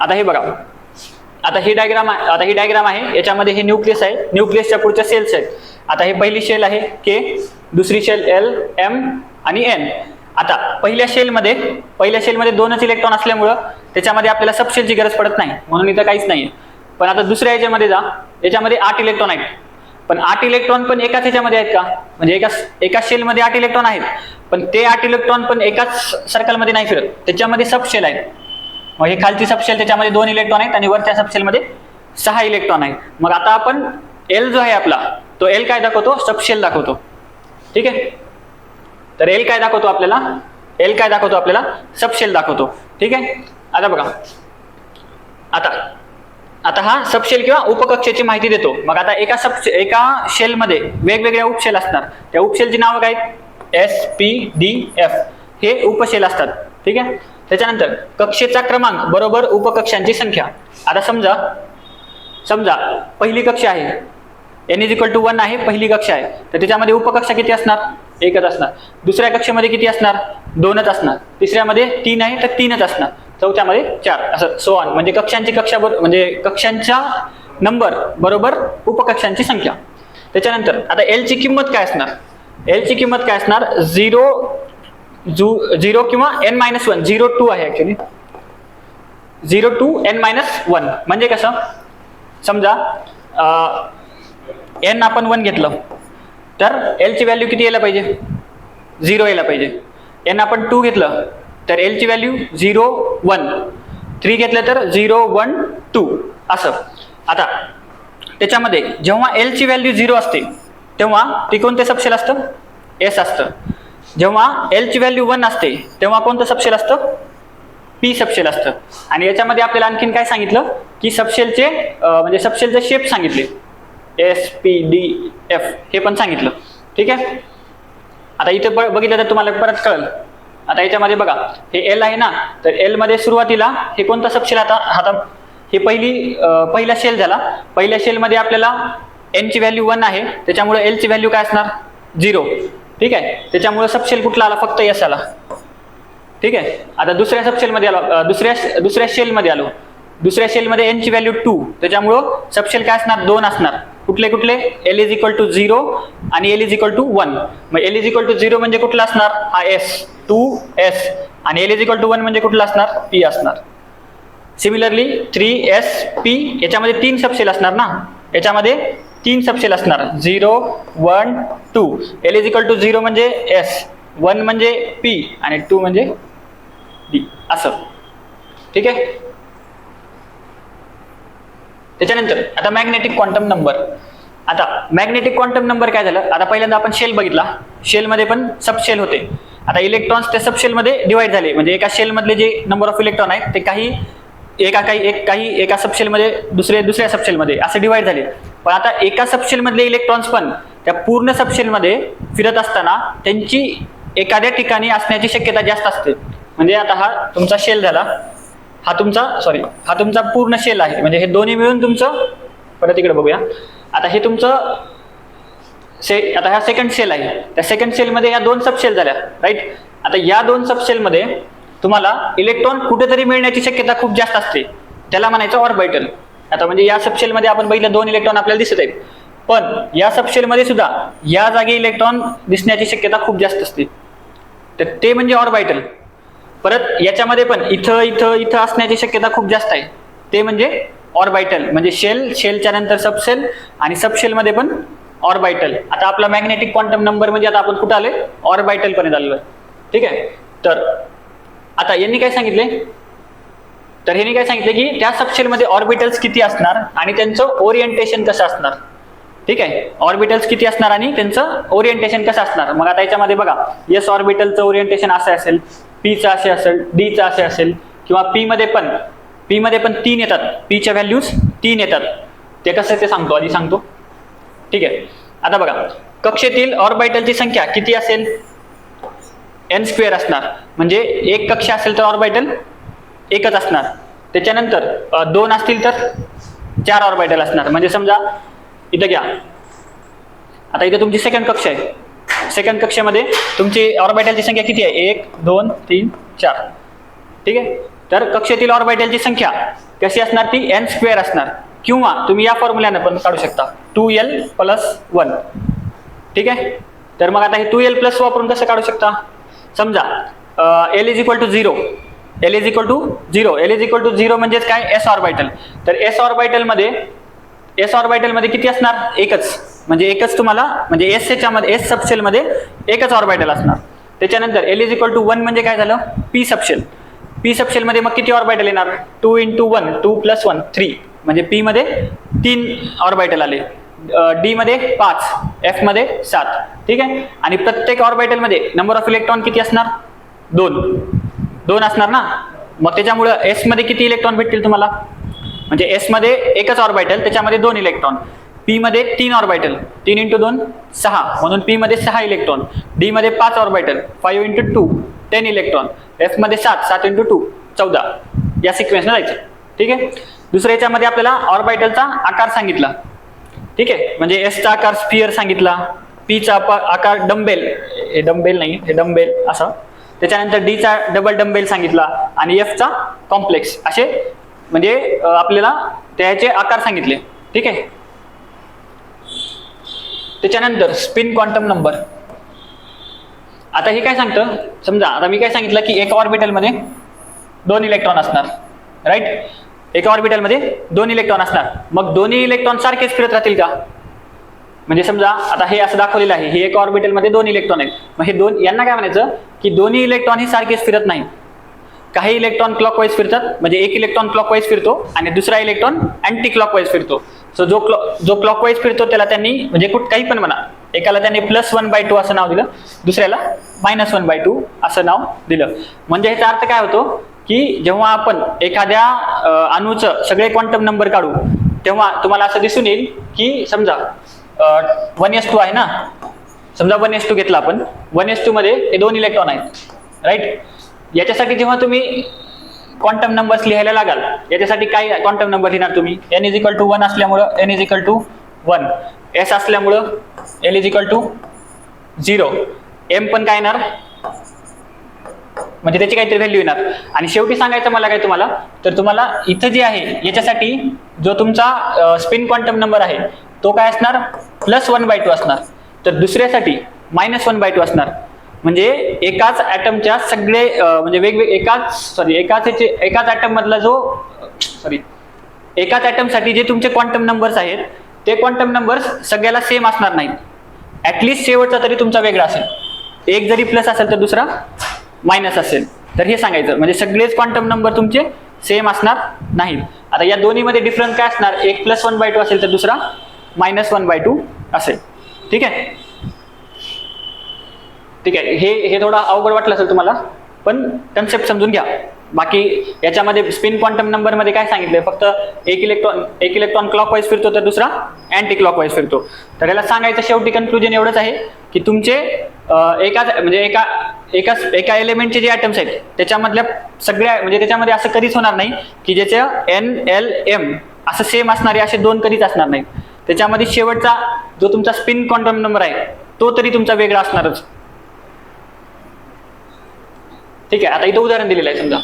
आता हे बघा, आता ही डायग्राम आहे, याच्यामध्ये हे न्यूक्लियस आहे, न्यूक्लियसच्या पुढच्या सेल्स आहेत. आता हे पहिली शेल आहे के, दुसरी शेल L M आणि N. आता पहिल्या शेलमध्ये 2च इलेक्ट्रॉन असल्यामुळं त्याच्यामध्ये आपल्याला सबशेलची गरज पडत नाही, म्हणून इथं काहीच नाही. पण आता दुसऱ्या याच्यामध्ये जा, याच्यामध्ये 8 इलेक्ट्रॉन आहेत. पण 8 इलेक्ट्रॉन पण एकाच ह्याच्यामध्ये आहेत का, म्हणजे एकाच शेलमध्ये 8 इलेक्ट्रॉन आहेत, पण ते 8 इलेक्ट्रॉन पण एकाच सर्कलमध्ये नाही फिरत, त्याच्यामध्ये सबशेल आहेत. मग हे खालची सबशेल, त्याच्यामध्ये 2 इलेक्ट्रॉन आहेत आणि वरच्या सबशेलमध्ये 6 इलेक्ट्रॉन आहेत. मग आता आपण L जो आहे आपला, तो L काय दाखवतो, सबशेल दाखवतो. ठीक आहे. तर L काय दाखवतो आपल्याला, सबशेल दाखवतो. ठीक आहे. आता बघा, आता हा सबशेल किंवा उपकक्षेची माहिती देतो. मग आता एका शेलमध्ये वेगवेगळ्या उपशेल असणार, त्या उपशेलची नावं काय, S P D F हे उपशेल असतात. ठीक आहे. त्याच्यानंतर कक्षेचा क्रमांक बरोबर उपकक्षांची संख्या. आता समजा पहिली कक्षा आहे, n=1 आहे, पहिली कक्षा आहे, तर त्याच्यामध्ये उपकक्षा किती असणार, 1च असणार. दुसऱ्या कक्षेमध्ये किती असणार, 2च असणार. तिसऱ्यामध्ये 3 आहे, तर 3च असणार. चौथ्यामध्ये 4, असं सो ऑन. म्हणजे कक्षांचा नंबर बरोबर उपकक्षांची संख्या. त्याच्यानंतर आता L ची किंमत काय असणार, 0 किंवा n-1, 0 2 आहे ऍक्च्युली, 0 to n-1. म्हणजे कसं, समजा n आपण 1 घेतलं तर L ची व्हॅल्यू किती यायला पाहिजे, 0 यायला पाहिजे. n आपण 2 घेतलं तर L ची व्हॅल्यू 0 1, 3 घेतलं तर 0 1 2 असं. आता त्याच्यामध्ये जेव्हा L ची व्हॅल्यू 0 असते तेव्हा ती कोणते सबशेल असतं, S असतं. जेव्हा L ची व्हॅल्यू 1 असते तेव्हा कोणतं सबशेल असतं, P सबशेल असतं. आणि याच्यामध्ये आपल्याला आणखीन काय सांगितलं की सबशेलचे शेप सांगितले, S P D F हे पण सांगितलं. ठीक आहे. आता इथे बघितलं तर तुम्हाला परत कळेल. आता याच्यामध्ये बघा, हे L आहे ना, तर L मध्ये सुरुवातीला हे कोणता सबशेल, आता हे पहिला शेल झाला. पहिल्या शेलमध्ये आपल्याला N ची व्हॅल्यू 1 आहे, त्याच्यामुळे L ची व्हॅल्यू काय असणार, 0. ठीक आहे. त्याच्यामुळे सबशेल कुठला आला, फक्त S आला. ठीक आहे. आता दुसऱ्या सबशेलमध्ये आलो, दुसऱ्या शेलमध्ये आलो. दुसऱ्या शेलमध्ये N ची व्हॅल्यू 2, त्याच्यामुळं सबशेल काय असणार, 2 असणार. कुठले L=0 आणि L=1. मग L=0 म्हणजे कुठला असणार, हा S, 2S. आणि L=1 म्हणजे कुठला असणार, P असणार. सिमिलरली 3SP, याच्यामध्ये 3 सबशेल असणार ना, याच्यामध्ये 3 सबशेल असणार, 0 1 2. L=0 म्हणजे S, 1 म्हणजे P आणि 2 म्हणजे D असं. ठीक आहे. त्याच्यानंतर आता मॅग्नेटिक क्वांटम नंबर. आता मॅग्नेटिक क्वांटम नंबर काय झालं, आता पहिल्यांदा आपण शेल बघितला, शेलमध्ये पण सबशेल होते. आता इलेक्ट्रॉन्स त्या सबशेलमध्ये डिवाइड झाले, म्हणजे एका शेलमधले जे नंबर ऑफ इलेक्ट्रॉन आहेत ते काही एका सबशेलमध्ये दुसऱ्या सबशेलमध्ये असे डिवाइड झाले. पण आता एका सबशेलमधले इलेक्ट्रॉन्स पण त्या पूर्ण सबशेलमध्ये फिरत असताना त्यांची एखाद्या ठिकाणी असण्याची शक्यता जास्त असते. म्हणजे आता हा तुमचा शेल झाला, हा तुमचा पूर्ण शेल आहे, म्हणजे हे दोन्ही मिळून तुमचं, परत इकडे बघूया, आता हे तुमचं आता हा सेकंड शेल आहे, त्या सेकंड शेलमध्ये या 2 सबशेल झाल्या, राईट. आता या 2 सबशेलमध्ये तुम्हाला इलेक्ट्रॉन कुठेतरी मिळण्याची शक्यता खूप जास्त असते, त्याला म्हणायचं ऑर्बिटल. आता म्हणजे या सबशेलमध्ये आपण बघितलं 2 इलेक्ट्रॉन आपल्याला दिसत आहेत, पण या सबशेलमध्ये सुद्धा या जागी इलेक्ट्रॉन दिसण्याची शक्यता खूप जास्त असते, तर ते म्हणजे ऑर्बिटल. परत याच्यामध्ये पण इथं असण्याची शक्यता खूप जास्त आहे, ते म्हणजे ऑर्बिटल. म्हणजे शेलच्या नंतर सबशेल आणि सबशेलमध्ये पण ऑर्बिटल. आता आपला मॅग्नेटिक क्वांटम नंबर म्हणजे आता आपण कुठं आले, ऑर्बिटल पर्यंत आलेलो आहे, ठीक आहे. तर आता यांनी काय सांगितले, तर ह्यांनी काय सांगितले की त्या सबशेलमध्ये ऑर्बिटल्स किती असणार आणि त्यांचं ओरिएंटेशन कसं असणार, ठीक आहे. ऑर्बिटल्स किती असणार आणि त्यांचं ओरिएंटेशन कसं असणार. मग आता याच्यामध्ये बघा, एस ऑर्बिटलचं ओरिएंटेशन असं असेल, पीचं असे असेल, डीचं असे असेल, किंवा पी मध्ये पण 3 येतात, पीच्या व्हॅल्यूज 3 येतात. ते कसं ते आधी सांगतो, ठीक आहे. आता बघा, कक्षेतील ऑर्बिटलची संख्या किती असेल, n² असणार. म्हणजे एक कक्षा असेल तर ऑर्बिटल एकच असणार. त्याच्यानंतर 2 असतील तर 4 ऑर्बिटल असणार. म्हणजे समजा इथं घ्या, आता इथं तुमची सेकंड कक्षा आहे, सेकंड कक्षेमध्ये तुमची ऑर्बिटलची संख्या किती आहे, 1 2 3 4, ठीक आहे. तर कक्षेतील ऑर्बिटलची संख्या कशी असणार, ती n² असणार. किंवा तुम्ही या फॉर्म्युल्यानं पण काढू शकता, 2l+1, ठीक आहे. तर मग आता हे 2l+ वापरून कसं काढू शकता, समजा l = 0, l = 0 म्हणजेच काय, s ऑर्बिटल. तर s ऑर्बिटल मध्ये किती असणार, एकच, म्हणजे एकच तुम्हाला, म्हणजे s सबशेलमध्ये एकच ऑर्बिटल असणार. त्याच्यानंतर l = 1 म्हणजे काय झालं, p सबशेल मध्ये मग किती ऑर्बिटल येणार, 2 × 1, 2 + 1 3, म्हणजे p मध्ये 3 ऑर्बिटल आले, d मध्ये 5, f मध्ये 7, ठीक आहे. आणि प्रत्येक ऑर्बिटल मध्ये नंबर ऑफ इलेक्ट्रॉन किती असणार, 2 असणार ना. मग त्याच्यामुळे s मध्ये किती इलेक्ट्रॉन भेटतील तुम्हाला, म्हणजे s मध्ये एकच ऑर्बिटल, त्याच्यामध्ये 2 इलेक्ट्रॉन, p मध्ये 3 ऑर्बिटल, 3 × 2 6, म्हणून p मध्ये 6 इलेक्ट्रॉन, d मध्ये 5 ऑर्बिटल, 5 × 2 10 इलेक्ट्रॉन, f मध्ये 7 × 2 14, या सिक्वेन्सने जायचं, ठीक आहे. दुसऱ्या याच्यामध्ये आपल्याला ऑर्बिटलचा आकार सांगितला, ठीक आहे. म्हणजे s चा आकार स्फिअर सांगितला, p चा आकार डंबेल, हे डंबेल नाही, हे डंबेल असं. त्याच्यानंतर d चा डबल डंबेल सांगितला आणि f चा कॉम्प्लेक्स, असे म्हणजे आपल्याला त्याचे आकार सांगितले, ठीक आहे. त्याच्यानंतर स्पिन क्वांटम नंबर. आता हे काय सांगतं, समजा आता मी काय सांगितलं की एका ऑर्बिटलमध्ये 2 इलेक्ट्रॉन असणार, राईट. एका ऑर्बिटलमध्ये 2 इलेक्ट्रॉन असणार. मग दोन्ही इलेक्ट्रॉन सारखेच फिरत राहतील का, म्हणजे समजा आता हे असं दाखवलेलं आहे, हे एका ऑर्बिटलमध्ये 2 इलेक्ट्रॉन आहेत. मग हे यांना काय म्हणायचं की दोन्ही इलेक्ट्रॉन ही सारखेच फिरत नाही. काही इलेक्ट्रॉन क्लॉकवाईज फिरतात, म्हणजे एक इलेक्ट्रॉन क्लॉकवाईज फिरतो आणि दुसरा इलेक्ट्रॉन अँटी क्लॉकवाईज फिरतो. सो जो क्लॉकवाईज फिरतो त्याला त्यांनी, म्हणजे काही पण म्हणा, एकाला त्यांनी +1/2 असं नाव दिलं, दुसऱ्याला -1/2 असं नाव दिलं. म्हणजे ह्याचा अर्थ काय होतो की जेव्हा आपण एखाद्या अणूचं सगळे क्वांटम नंबर काढू, तेव्हा तुम्हाला असं दिसून येईल की समजा 1s2 आहे ना, समजा 1s2 घेतला आपण, 1s2 मध्ये हे 2 इलेक्ट्रॉन आहेत, राईट. याच्यासाठी जेव्हा तुम्ही क्वांटम नंबर्स लिहायला लागाल, याच्यासाठी काय क्वांटम नंबर लिहिणार तुम्ही, n = 1 असल्यामुळं n = 1, s असल्यामुळं l = 0, m पण काय येणार, म्हणजे त्याची काहीतरी व्हॅल्यू येणार. आणि शेवटी सांगायचं मला काय तुम्हाला, तर तुम्हाला इथं जे आहे याच्यासाठी जो तुमचा स्पिन क्वांटम नंबर आहे तो काय असणार, +1/2 असणार. तर दुसऱ्यासाठी -1/2 असणार. म्हणजे एकाच ॲटमच्या सगळे म्हणजे एकाच ॲटम मधला एकाच ॲटमसाठी जे तुमचे क्वांटम नंबर्स आहेत ते क्वांटम नंबर्स सगळ्याला सेम असणार नाहीत. ॲटलिस्ट शेवटचा तरी तुमचा वेगळा असेल, एक जरी प्लस असेल तर दुसरा मायनस असेल. तर हे सांगायचं, म्हणजे सगळेच क्वांटम नंबर तुमचे सेम असणार नाहीत. आता या दोन्हीमध्ये डिफरन्स काय असणार, एक +1/2 असेल तर दुसरा -1/2 असेल. ठीक आहे. ठीक आहे. हे थोडं अवघड वाटलं असेल तुम्हाला, पण कन्सेप्ट समजून घ्या. बाकी याच्यामध्ये स्पिन क्वांटम नंबर मध्ये काय सांगितलंय, फक्त एक इलेक्ट्रॉन क्लॉकवाईज फिरतो तर दुसरा अँटी क्लॉकवाईज फिरतो. तर याला सांगायचं शेवटी कन्क्लुजन एवढंच आहे की तुमचे एका एलिमेंटचे जे ॲटम्स आहेत त्याच्यामधल्या सगळ्या, म्हणजे त्याच्यामध्ये असं कधीच होणार नाही की ज्याच्या NLM असं सेम असणारे असे दोन कधीच असणार नाही. त्याच्यामध्ये शेवटचा जो तुमचा स्पिन क्वांटम नंबर आहे तो तरी तुमचा वेगळा असणारच. ठीक आहे. आता इथं उदाहरण दिलेलं आहे. समजा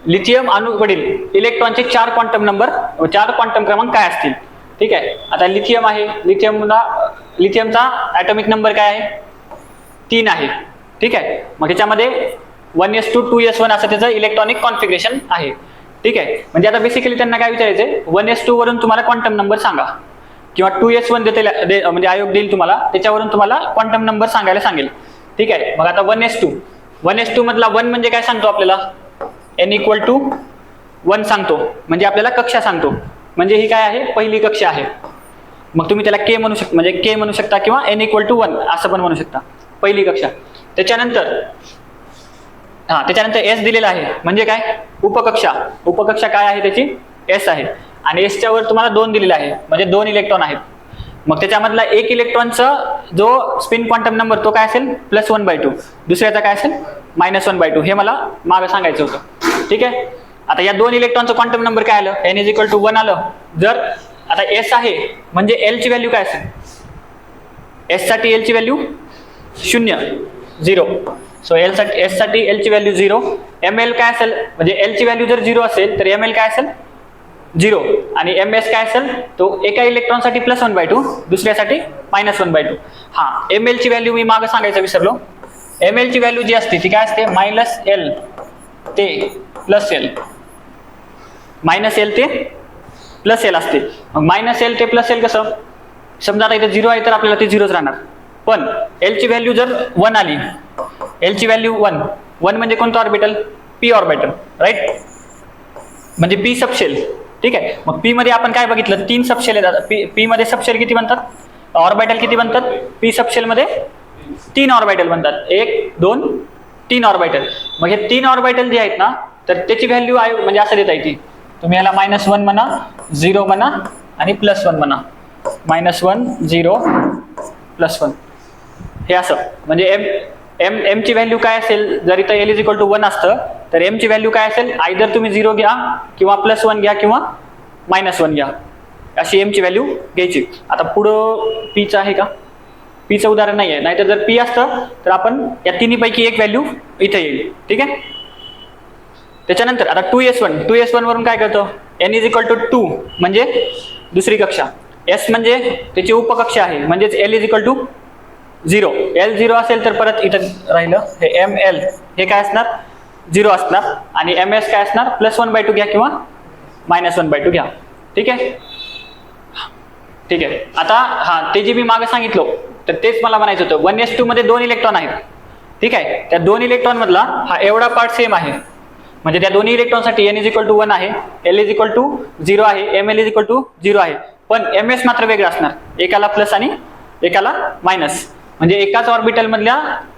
लिथियम अणूवरील इलेक्ट्रॉनचे 4 क्वांटम नंबर, 4 क्वांटम क्रमांक काय असतील. ठीक आहे. आता लिथियम आहे, लिथियमचा ॲटॉमिक नंबर काय आहे, 3 आहे. ठीक आहे. मग त्याच्यामध्ये 1s2 2s1 असं त्याचं इलेक्ट्रॉनिक कॉन्फिगरेशन आहे. ठीक आहे. म्हणजे आता बेसिकली त्यांना काय विचारायचंय, 1s2 वरून तुम्हाला क्वांटम नंबर सांगा, किंवा 2s1 म्हणजे आयोग देईल तुम्हाला, त्याच्यावरून तुम्हाला क्वांटम नंबर सांगायला सांगेल. ठीक आहे. मग आता 1s2 मधला 1 म्हणजे काय सांगतो आपल्याला, n = 1 सांगतो, म्हणजे आपल्याला कक्षा सांगतो. म्हणजे ही काय आहे, पहिली कक्षा आहे. मग तुम्ही त्याला k म्हणू शकता किंवा n = 1 असं पण म्हणू शकता, पहिली कक्षा. त्याच्यानंतर s दिलेला आहे, म्हणजे काय, उपकक्षा काय आहे त्याची, s आहे. आणि s च्या वर तुम्हाला 2 दिलेला आहे, म्हणजे 2 इलेक्ट्रॉन आहेत. मग त्याच्यामधला एक इलेक्ट्रॉनचा जो स्पिन क्वांटम नंबर तो काय असेल, +1/2, दुसऱ्याचा काय असेल, -1/2. हे मला मागं सांगायचं होतं. ठीक आहे. आता या 2 इलेक्ट्रॉनचं क्वांटम नंबर काय आलं, n = 1 आलं. जर आता s आहे म्हणजे l ची व्हॅल्यू काय असेल, s साठी l ची व्हॅल्यू 0. सो s साठी l ची व्हॅल्यू 0. ml काय असेल, म्हणजे l ची व्हॅल्यू जर 0 असेल तर ml काय असेल 0, आणि ms काय असेल, तो एका इलेक्ट्रॉनसाठी +1/2, दुसऱ्यासाठी -1/2. ml ची व्हॅल्यू मी मागं सांगायचं विसरलो. ml ची व्हॅल्यू जी असते ती काय असते, -l ते +l, -l ते +l असते. मग -l ते +l कसं, समजा आता इथे 0 आहे तर आपल्याला ते 0च राहणार. पण l ची व्हॅल्यू जर 1 आली, l ची व्हॅल्यू 1 म्हणजे कोणतं ऑर्बिटल, p ऑर्बिटल, राईट, म्हणजे p सबशेल. ठीक आहे. मग p मध्ये आपण काय बघितलं, 3 सबशेल येतात. p मध्ये सबशेल किती बनतात, ऑर्बिटल किती बनतात, p सबशेल मध्ये 3 ऑर्बिटल बनतात, 1 2 3 ऑर्बिटल. मग हे 3 ऑर्बिटल जे आहेत ना, तर त्याची व्हॅल्यू म्हणजे असं देता येते. तुम्ही याला -1 म्हणा, 0 म्हणा आणि +1 म्हणा. -1 0 +1 हे असं. म्हणजे m ची व्हॅल्यू काय असेल, जर इथं l = 1 असतं तर m ची व्हॅल्यू काय असेल, आयदर तुम्ही 0 घ्या किंवा +1 घ्या किंवा -1 घ्या, अशी m ची व्हॅल्यू घ्यायची. आता पुढं पीचं आहे का, पीचं उदाहरण नाही आहे. नाहीतर जर p असतं तर आपण या तिन्हीपैकी एक व्हॅल्यू इथे येईल. ठीक आहे. त्याच्यानंतर आता 2s1 वरून काय करतो, n = 2 म्हणजे दुसरी कक्षा, s म्हणजे त्याची उपकक्षा आहे, म्हणजेच l = 0. l 0 असेल तर परत इथं राहिलं हे ml, हे काय असणार, 0 असणार. आणि ms काय असणार, +1/2 घ्या किंवा -1/2 घ्या. ठीक आहे. ठीक आहे. आता ते जे मी मागे सांगितलं तर तेच मला म्हणायचं होतं. 1s2 मध्ये 2 इलेक्ट्रॉन आहेत. ठीक आहे. त्या 2 इलेक्ट्रॉन मधला हा एवढा पार्ट सेम आहे, म्हणजे त्या दोन्ही इलेक्ट्रॉनसाठी n = 1 आहे, l = 0 आहे, ml = 0 आहे. पण ms मात्र वेगळं असणार, एकाला प्लस आणि एकाला मायनस. म्हणजे एकाच ऑर्बिटल मधल्या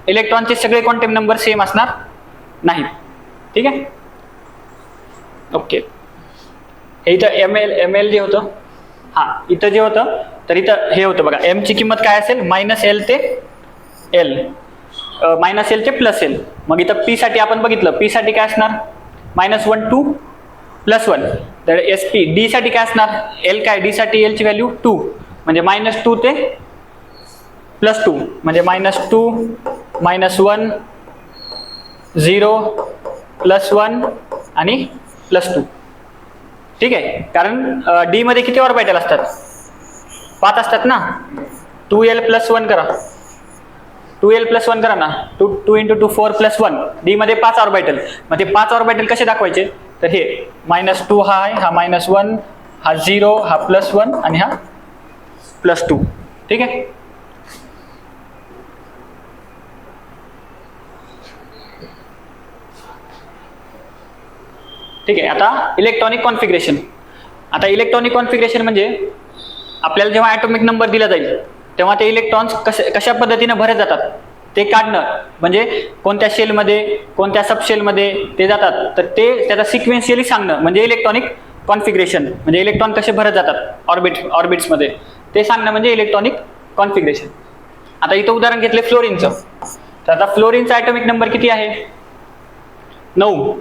इलेक्ट्रॉनचे सगळे क्वांटम नंबर सेम असणार नाहीत. ठीक आहे. ओके. हे इथं ml जे होतं, इथं जे होतं तर इथं हे होतं बघा, m ची किंमत काय असेल, -l ते l, -l ते +l. मग इथं p साठी आपण बघितलं, p साठी काय असणार, -1 to +1. तर sp d साठी काय असणार, l काय, d साठी l ची व्हॅल्यू 2, म्हणजे -2 ते +2, म्हणजे -2 -1 0 +1 आणि +2. ठीक आहे. कारण d मध्ये किती ऑर्बिटल असतात, 5 असतात ना. 2l + 1 करा, 2l + 1 करा ना, 2 × 2 4 +1. d मध्ये 5 ऑर्बिटल. मग ते 5 ऑर्बिटल कसे दाखवायचे, तर हे -2 हा आहे, हा -1, हा 0, हा +1 आणि हा +2. ठीक आहे. ठीक आहे. आता इलेक्ट्रॉनिक कॉन्फिगरेशन. आता इलेक्ट्रॉनिक कॉन्फिगरेशन म्हणजे आपल्याला जेव्हा ॲटॉमिक नंबर दिला जाईल तेव्हा ते इलेक्ट्रॉन्स कशा पद्धतीने भरत जातात ते काढणं, म्हणजे कोणत्या शेलमध्ये कोणत्या सबशेलमध्ये ते जातात, तर ते त्याचा सिक्वेन्शियली सांगणं म्हणजे इलेक्ट्रॉनिक कॉन्फिगरेशन, म्हणजे इलेक्ट्रॉन कसे भरत जातात ऑर्बिट्समध्ये ते सांगणं म्हणजे इलेक्ट्रॉनिक कॉन्फिगरेशन. आता इथं उदाहरण घेतले फ्लोरीनचं. तर आता फ्लोरीनचा ॲटॉमिक नंबर किती आहे? 9.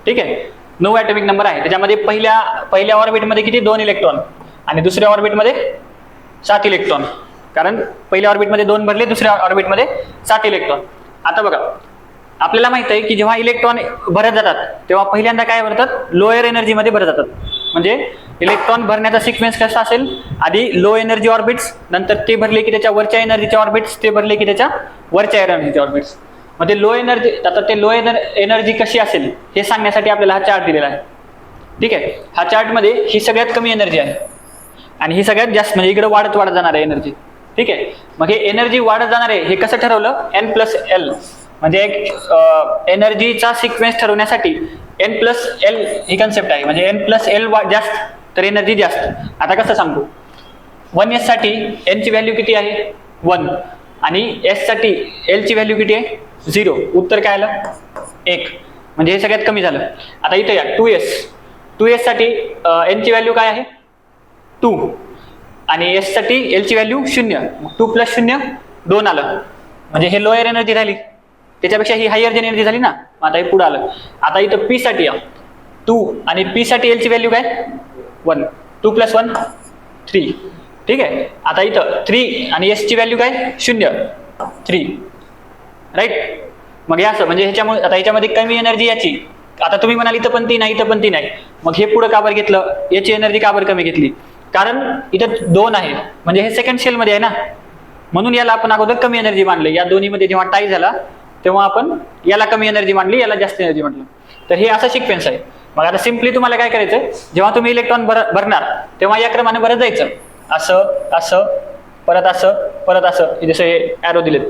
ठीक आहे, 9 ॲटॉमिक नंबर आहे. त्याच्यामध्ये पहिल्या ऑर्बिटमध्ये किती? 2 इलेक्ट्रॉन आणि दुसऱ्या ऑर्बिटमध्ये 7 इलेक्ट्रॉन, कारण पहिल्या ऑर्बिटमध्ये 2 भरले, दुसऱ्या ऑर्बिटमध्ये 7 इलेक्ट्रॉन. आता बघा, आपल्याला माहित आहे की जेव्हा इलेक्ट्रॉन भरत जातात तेव्हा पहिल्यांदा काय भरतात? लोअर एनर्जीमध्ये भरत जातात. म्हणजे इलेक्ट्रॉन भरण्याचा सिक्वेन्स कसा असेल? आधी लो एनर्जी ऑर्बिट्स, नंतर ते भरले की त्याच्या वरच्या एनर्जीच्या ऑर्बिट्स, ते भरले की त्याच्या वरच्या एनर्जीच्या ऑर्बिट्स. मग ते लो एनर्जी, आता ते लो एनर्जी कशी असेल हे सांगण्यासाठी आपल्याला हा चार्ट दिलेला आहे. ठीक आहे, हा चार्टमध्ये ही सगळ्यात कमी एनर्जी आहे आणि ही सगळ्यात जास्त, म्हणजे इकडे वाढत जाणार आहे एनर्जी. ठीक आहे, मग हे एनर्जी वाढत जाणार आहे हे कसं ठरवलं? N+L, म्हणजे एक एनर्जीचा सिक्वेन्स ठरवण्यासाठी N+L ही कन्सेप्ट आहे. म्हणजे N+L जास्त तर एनर्जी जास्त. आता कसं सांगतो? 1s साठी n ची व्हॅल्यू किती आहे? 1 आणि s साठी l ची व्हॅल्यू किती आहे? 0. उत्तर काय आलं? 1. म्हणजे हे सगळ्यात कमी झालं. आता इथे या 2s साठी n ची व्हॅल्यू काय आहे? 2 आणि s साठी l ची व्हॅल्यू 0. 2 + 0 2 आलं, म्हणजे हे लोअर एनर्जी राहिली, त्याच्यापेक्षा ही हायर एनर्जी झाली ना. आता हे पुढे आलं. आता इथं p साठी या 2 आणि p साठी l ची व्हॅल्यू काय? 1. 2 + 1 3. ठीक आहे, आता इथं 3 आणि s ची व्हॅल्यू काय? 0 3. राईट. मग हे असं, म्हणजे ह्याच्यामुळे आता ह्याच्यामध्ये कमी एनर्जी याची. आता तुम्ही म्हणाल इथं पण 3 आहे, इथं पण 3 आहे, मग हे पुढे का बरं घेतलं? याची एनर्जी का बरं कमी घेतली? कारण इथं 2 आहे, म्हणजे हे सेकंड शेल मध्ये आहे ना, म्हणून याला आपण अगोदर कमी एनर्जी मानले. या दोन्हीमध्ये जेव्हा टाय झाला तेव्हा आपण याला कमी एनर्जी मानली, याला जास्त एनर्जी म्हटलं. तर हे असा सिक्वेन्स आहे. मग आता सिम्पली तुम्हाला काय करायचं? जेव्हा तुम्ही इलेक्ट्रॉन भरणार तेव्हा या क्रमाने भरत जायचं, असं असं परत असं परत असं, जसं हे ॲरो दिलेत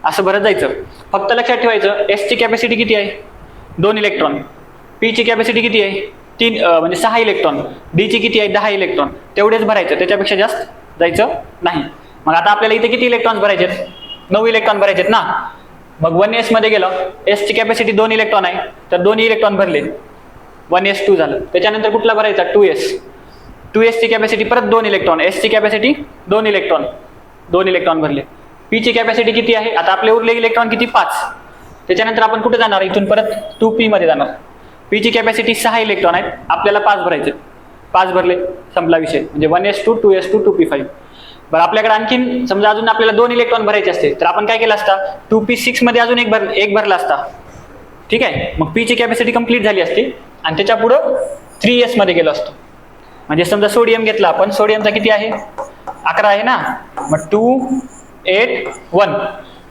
असं भरत जायचं. फक्त लक्षात ठेवायचं s ची कॅपॅसिटी किती आहे? 2 इलेक्ट्रॉन. p ची कॅपॅसिटी किती आहे? 3 म्हणजे 6 इलेक्ट्रॉन. d ची किती आहे? 10 इलेक्ट्रॉन. तेवढेच भरायचं, त्याच्यापेक्षा जास्त जायचं नाही. मग आता आपल्याला इथे किती इलेक्ट्रॉन भरायचे? 9 इलेक्ट्रॉन भरायचे ना. मग 1s मध्ये गेलं, s ची कॅपॅसिटी 2 इलेक्ट्रॉन आहे, तर 2 इलेक्ट्रॉन भरले, 1s2 झालं. त्याच्यानंतर कुठला भरायचा? 2s ची कॅपॅसिटी परत 2 इलेक्ट्रॉन, s ची कॅपॅसिटी 2 इलेक्ट्रॉन, 2 इलेक्ट्रॉन भरले. p ची कॅपॅसिटी किती आहे? आता आपले उरले इलेक्ट्रॉन किती? 5. त्याच्यानंतर आपण कुठे जाणार? इथून परत 2p मध्ये जाणार. p ची कॅपॅसिटी 6 इलेक्ट्रॉन आहेत, आपल्याला 5 भरायचे. 5 भरले, संपला विषय. म्हणजे 1s2 2s2 2p5. बरं, आपल्याकडे आणखीन समजा अजून आपल्याला 2 इलेक्ट्रॉन भरायचे असते तर आपण काय केलं असता? 2p6 मध्ये अजून एक भरला असता. ठीक आहे, मग p ची कॅपॅसिटी कंप्लीट झाली असती आणि त्याच्या पुढं 3s मध्ये गेलो असतो. म्हणजे समजा सोडियम घेतला आपण, सोडियमचा किती आहे? 11 आहे ना. मग 2 8 1.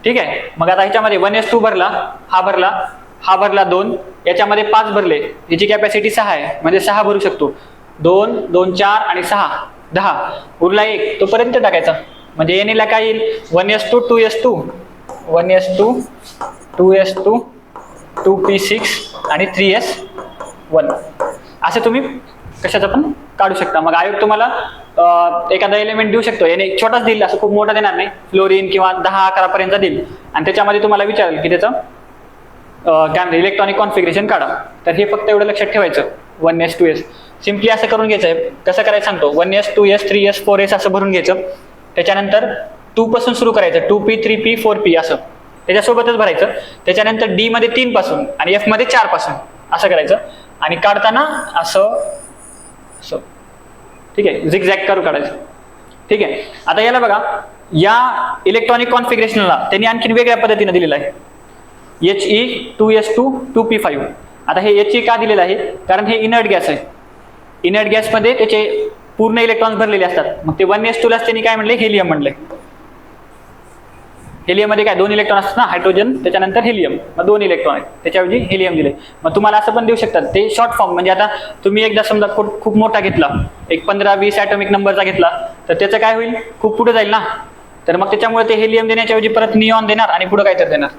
ठीक आहे, मग आता ह्याच्यामध्ये 1s2 भरला, हा भरला 2, याच्यामध्ये 5 भरले, याची कॅपॅसिटी 6 आहे, म्हणजे 6 भरू शकतो. 2 2 4 आणि 6 10, उरला 1, तोपर्यंत टाकायचा. म्हणजे एनला काय येईल? 1s2 2s2 1s2 2s2 2p6 आणि 3s1. असं तुम्ही कशाचं पण काढू शकता. मग आयोग तुम्हाला एखादा एलिमेंट देऊ शकतो, याने छोटाच देईल, असं खूप मोठा देणार नाही. फ्लोरीन किंवा 10-11 पर्यंत देईल आणि त्याच्यामध्ये तुम्हाला विचारेल की त्याचं काय इलेक्ट्रॉनिक कॉन्फिगरेशन काढा. तर हे फक्त एवढं लक्षात ठेवायचं, 1s 2s. सिम्पली असं करून घ्यायचं. कसं करायचं सांगतो. 1s 2s 3s 4s असं भरून घ्यायचं. त्याच्यानंतर 2 पासून सुरू करायचं, 2p 3p 4p असं त्याच्यासोबतच भरायचं. त्याच्यानंतर d मध्ये 3 पासून आणि f मध्ये 4 पासून असं करायचं आणि काढताना असं असं. ठीक आहे, झिगझॅग करू काढायचं. ठीक आहे, आता याला बघा, या इलेक्ट्रॉनिक कॉन्फिगरेशनला त्यांनी आणखीन वेगळ्या पद्धतीने दिलेलं आहे, He2s2 2p5. आता हे He का दिलेलं आहे? कारण हे इनर्ट गॅस आहे. इनर्ट गॅसमध्ये त्याचे पूर्ण इलेक्ट्रॉन्स भरलेले असतात. मग ते 1s2 ला त्यांनी काय म्हणले? हेलियम म्हणले. हेलियम मध्ये काय 2 इलेक्ट्रॉन असतात ना, हायड्रोजन त्याच्यानंतर हेलियम, मग 2 इलेक्ट्रॉन आहेत, त्याच्याऐवजी हेलियम दिले. मग तुम्हाला असं पण देऊ शकतात, ते शॉर्ट फॉर्म. म्हणजे आता तुम्ही एकदा समजा खूप मोठा घेतला, एक 15-20 ॲटॉमिक नंबरचा घेतला, तर त्याचं काय होईल? खूप पुढे जाईल ना. तर मग त्याच्यामुळे ते हेलियम देण्याच्या ऐवजी परत निऑन देणार आणि पुढे काहीतरी देणार.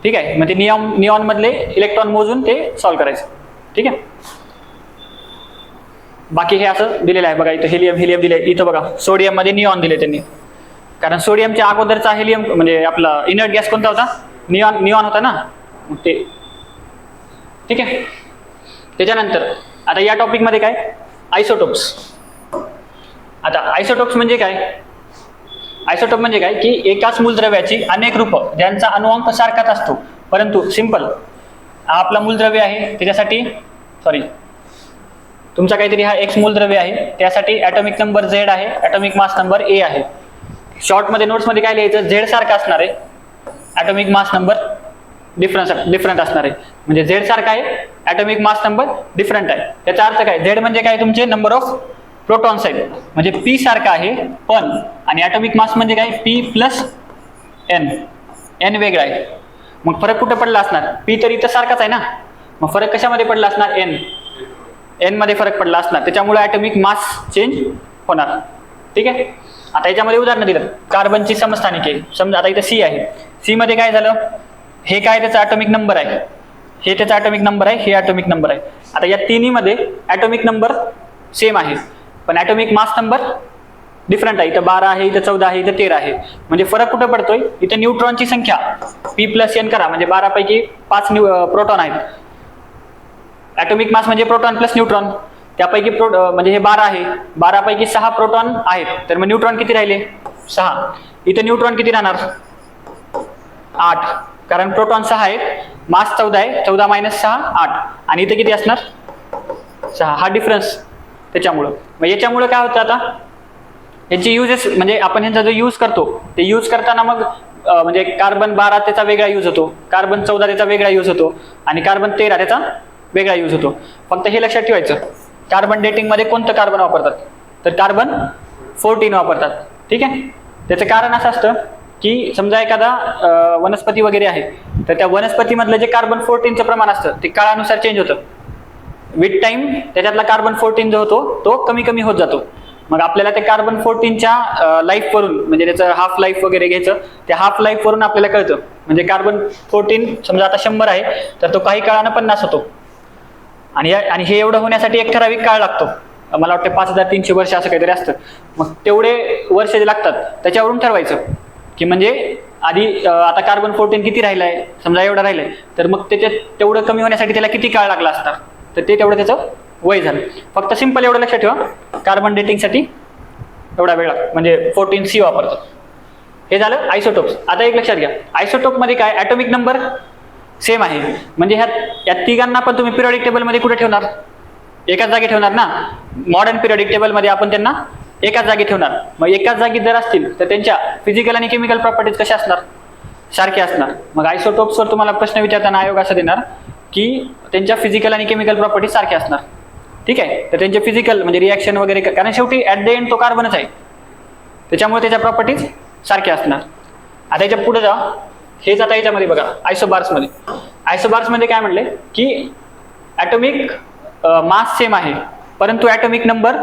ठीक आहे, मग ते निऑन मधले इलेक्ट्रॉन मोजून ते सॉल्व्ह करायचं. ठीक आहे. बाकी हे असं दिलेलं आहे बघा, इथं हेलियम दिले, इथं बघा सोडियम मध्ये निऑन दिले त्यांनी, कारण सोडियमच्या अगोदरचा हेलियम म्हणजे आपला इनर्ट गॅस कोणता होता, निऑन होता ना, ते ठीक आहे. त्याच्यानंतर आता या टॉपिक मध्ये काय, आयसोटोप्स. आता आयसोटोप्स म्हणजे काय, आयसोटोप म्हणजे काय की एकाच मूलद्रव्याची अनेक रूप ज्यांचा अणुअंक सारखाच असतो, परंतु सिंपल आपला मूलद्रव्य आहे त्याच्यासाठी तुमचा काहीतरी हा एक्स मूलद्रव्य आहे, त्यासाठी ॲटॉमिक नंबर Z आहे, ॲटॉमिक मास नंबर A आहे. शॉर्ट मध्ये नोट्स मध्ये काय लिहायचं, Z सारखा असणार आहे, ॲटॉमिक मास नंबर डिफरंट असणार आहे, म्हणजे Z सारखा आहे, ॲटॉमिक मास नंबर डिफरंट आहे. त्याचा अर्थ काय, Z म्हणजे काय तुमचे नंबर ऑफ प्रोटॉन्स आहेत, म्हणजे P सारखा आहे पण, आणि ॲटॉमिक मास म्हणजे काय P+N, N वेगळा आहे. मग फरक कुठे पडला असणार, P तर इथं सारखाच आहे ना, मग फरक कशामध्ये पडला असणार, N मध्ये फरक पडला असणार, त्याच्यामुळे ॲटॉमिक मास चेंज होणार. ठीक आहे. आता याच्यामध्ये उदाहरण दिलं, कार्बनची समस्थानिके, समजा आता इथं C आहे, C मध्ये काय झालं, हे काय त्याचा ॲटॉमिक नंबर आहे, हे त्याचा ॲटॉमिक नंबर आहे, हे ॲटॉमिक नंबर आहे. आता या तिन्ही मध्ये ॲटॉमिक नंबर सेम आहे पण ॲटॉमिक मास नंबर डिफरंट आहे, इथं 12 आहे, इथं 14 आहे, इथं 13 आहे. म्हणजे फरक कुठं पडतोय, इथं न्यूट्रॉनची संख्या P+N करा, म्हणजे 12 पैकी 5 प्रोटॉन आहेत. ॲटॉमिक मास म्हणजे प्रोटॉन प्लस न्यूट्रॉन, त्यापैकी म्हणजे हे 12 आहे, 12 पैकी 6 प्रोटॉन आहेत, तर मग न्यूट्रॉन किती राहिले, 6. इथं न्यूट्रॉन किती राहणार, 8, कारण प्रोटॉन 6 आहेत, मास 14 आहे, 14 - 6 8, आणि इथं किती असणार 6, हा डिफरन्स. त्याच्यामुळं मग याच्यामुळं काय होतं, आता याची युजेस म्हणजे आपण ह्यांचा जो यूज करतो ते यूज करताना मग म्हणजे कार्बन 12 त्याचा वेगळा यूज होतो, कार्बन 14 त्याचा वेगळा यूज होतो, आणि कार्बन 13 त्याचा वेगळा यूज होतो. फक्त हे लक्षात ठेवायचं, कार्बन डेटिंग मध्ये कोणतं कार्बन वापरतात, तर कार्बन 14 वापरतात. ठीक आहे. त्याचं कारण असं असतं की समजा एखादा वनस्पती वगैरे आहे, तर त्या वनस्पतीमधलं जे कार्बन 14चं प्रमाण असतं ते काळानुसार चेंज होतं. विथ टाइम त्याच्यातला कार्बन 14 जो होतो तो कमी कमी होत जातो. मग आपल्याला ते कार्बन 14च्या लाईफ वरून म्हणजे त्याचं हाफ लाईफ वगैरे घ्यायचं, त्या हाफ लाईफ वरून आपल्याला कळतं, म्हणजे कार्बन 14 समजा आता 100 आहे तर तो काही काळानं 50 होतो, आणि हे एवढं होण्यासाठी एक ठराविक काळ लागतो, मला वाटतं 5300 वर्ष असं काहीतरी असतं. मग तेवढे वर्ष जे लागतात त्याच्यावरून ठरवायचं की म्हणजे आधी आता कार्बन 14 किती राहिलाय, समजा एवढा राहिलाय, तर मग त्याच्यात तेवढं कमी होण्यासाठी त्याला किती काळ लागला असणार, तर ते तेवढं त्याचं वय झालं. फक्त सिंपल एवढं लक्षात ठेवा, कार्बन डेटिंगसाठी एवढा वेळ म्हणजे 14C वापरतात. हे झालं आयसोटोप्स. आता एक लक्षात घ्या, आयसोटोप मध्ये काय ॲटॉमिक नंबर सेम आहे, म्हणजे या तिघांना पण तुम्ही पिरियडिक टेबल मध्ये कुठे ठेवणार, एकाच जागी ठेवणार ना. मॉडर्न पिरियडिक टेबल मध्ये आपण त्यांना एकाच जागी ठेवणार. मग एकाच जागी जर असतील तर त्यांच्या फिजिकल आणि केमिकल प्रॉपर्टीज कशा असणार, सारख्या असणार. मग आयसोटोप्सवर तुम्हाला प्रश्न विचारताना आयोग असं देणार की त्यांच्या फिजिकल आणि केमिकल प्रॉपर्टीज सारख्या असणार. ठीक आहे. तर त्यांचे फिजिकल म्हणजे रिॲक्शन वगैरे, कारण शेवटी ॲट द एंड तो कार्बनच आहे, त्याच्यामुळे त्याच्या प्रॉपर्टीज सारख्या असणार. आता याच्या पुढे जा, हेच आता याच्यामध्ये बघा आयसोबार्समध्ये. आयसोबार्समध्ये काय म्हणले की ॲटॉमिक मास सेम आहे परंतु ॲटॉमिक नंबर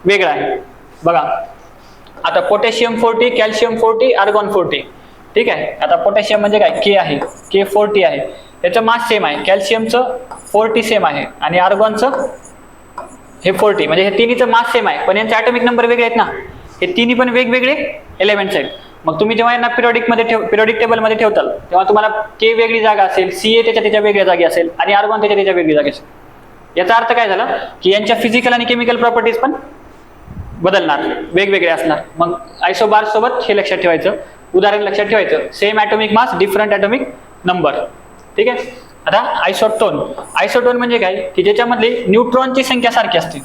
वेगळा आहे. बघा आता पोटॅशियम 40, कॅल्शियम 40, आर्गॉन 40. ठीक आहे. आता पोटॅशियम म्हणजे काय, K आहे, K 40 आहे, त्याचं मास सेम आहे, कॅल्शियमचं 40 सेम आहे, आणि आर्गॉनचं हे 40, म्हणजे हे तिन्हीचं मास सेम आहे पण यांचे ॲटॉमिक नंबर वेगळे आहेत ना. हे तिन्ही पण वेगवेगळे एलिमेंट्स आहेत. मग तुम्ही जेव्हा यांना पिरियडिक टेबलमध्ये ठेवताल तेव्हा तुम्हाला K वेगळी जागा असेल, Ca त्याच्या वेगळ्या जागी असेल, आणि आर्गॉन त्याच्या वेगळी जागी असेल. याचा अर्थ काय झाला की यांच्या फिजिकल आणि केमिकल प्रॉपर्टीज पण बदलणार, वेगवेगळे असणार. मग आयसोबार्स सोबत हे लक्षात ठेवायचं, उदाहरण लक्षात ठेवायचं, same atomic mass different atomic number. ठीक आहे. आता आयसोटोन म्हणजे काय की ज्याच्यामधली न्यूट्रॉनची संख्या सारखी असते,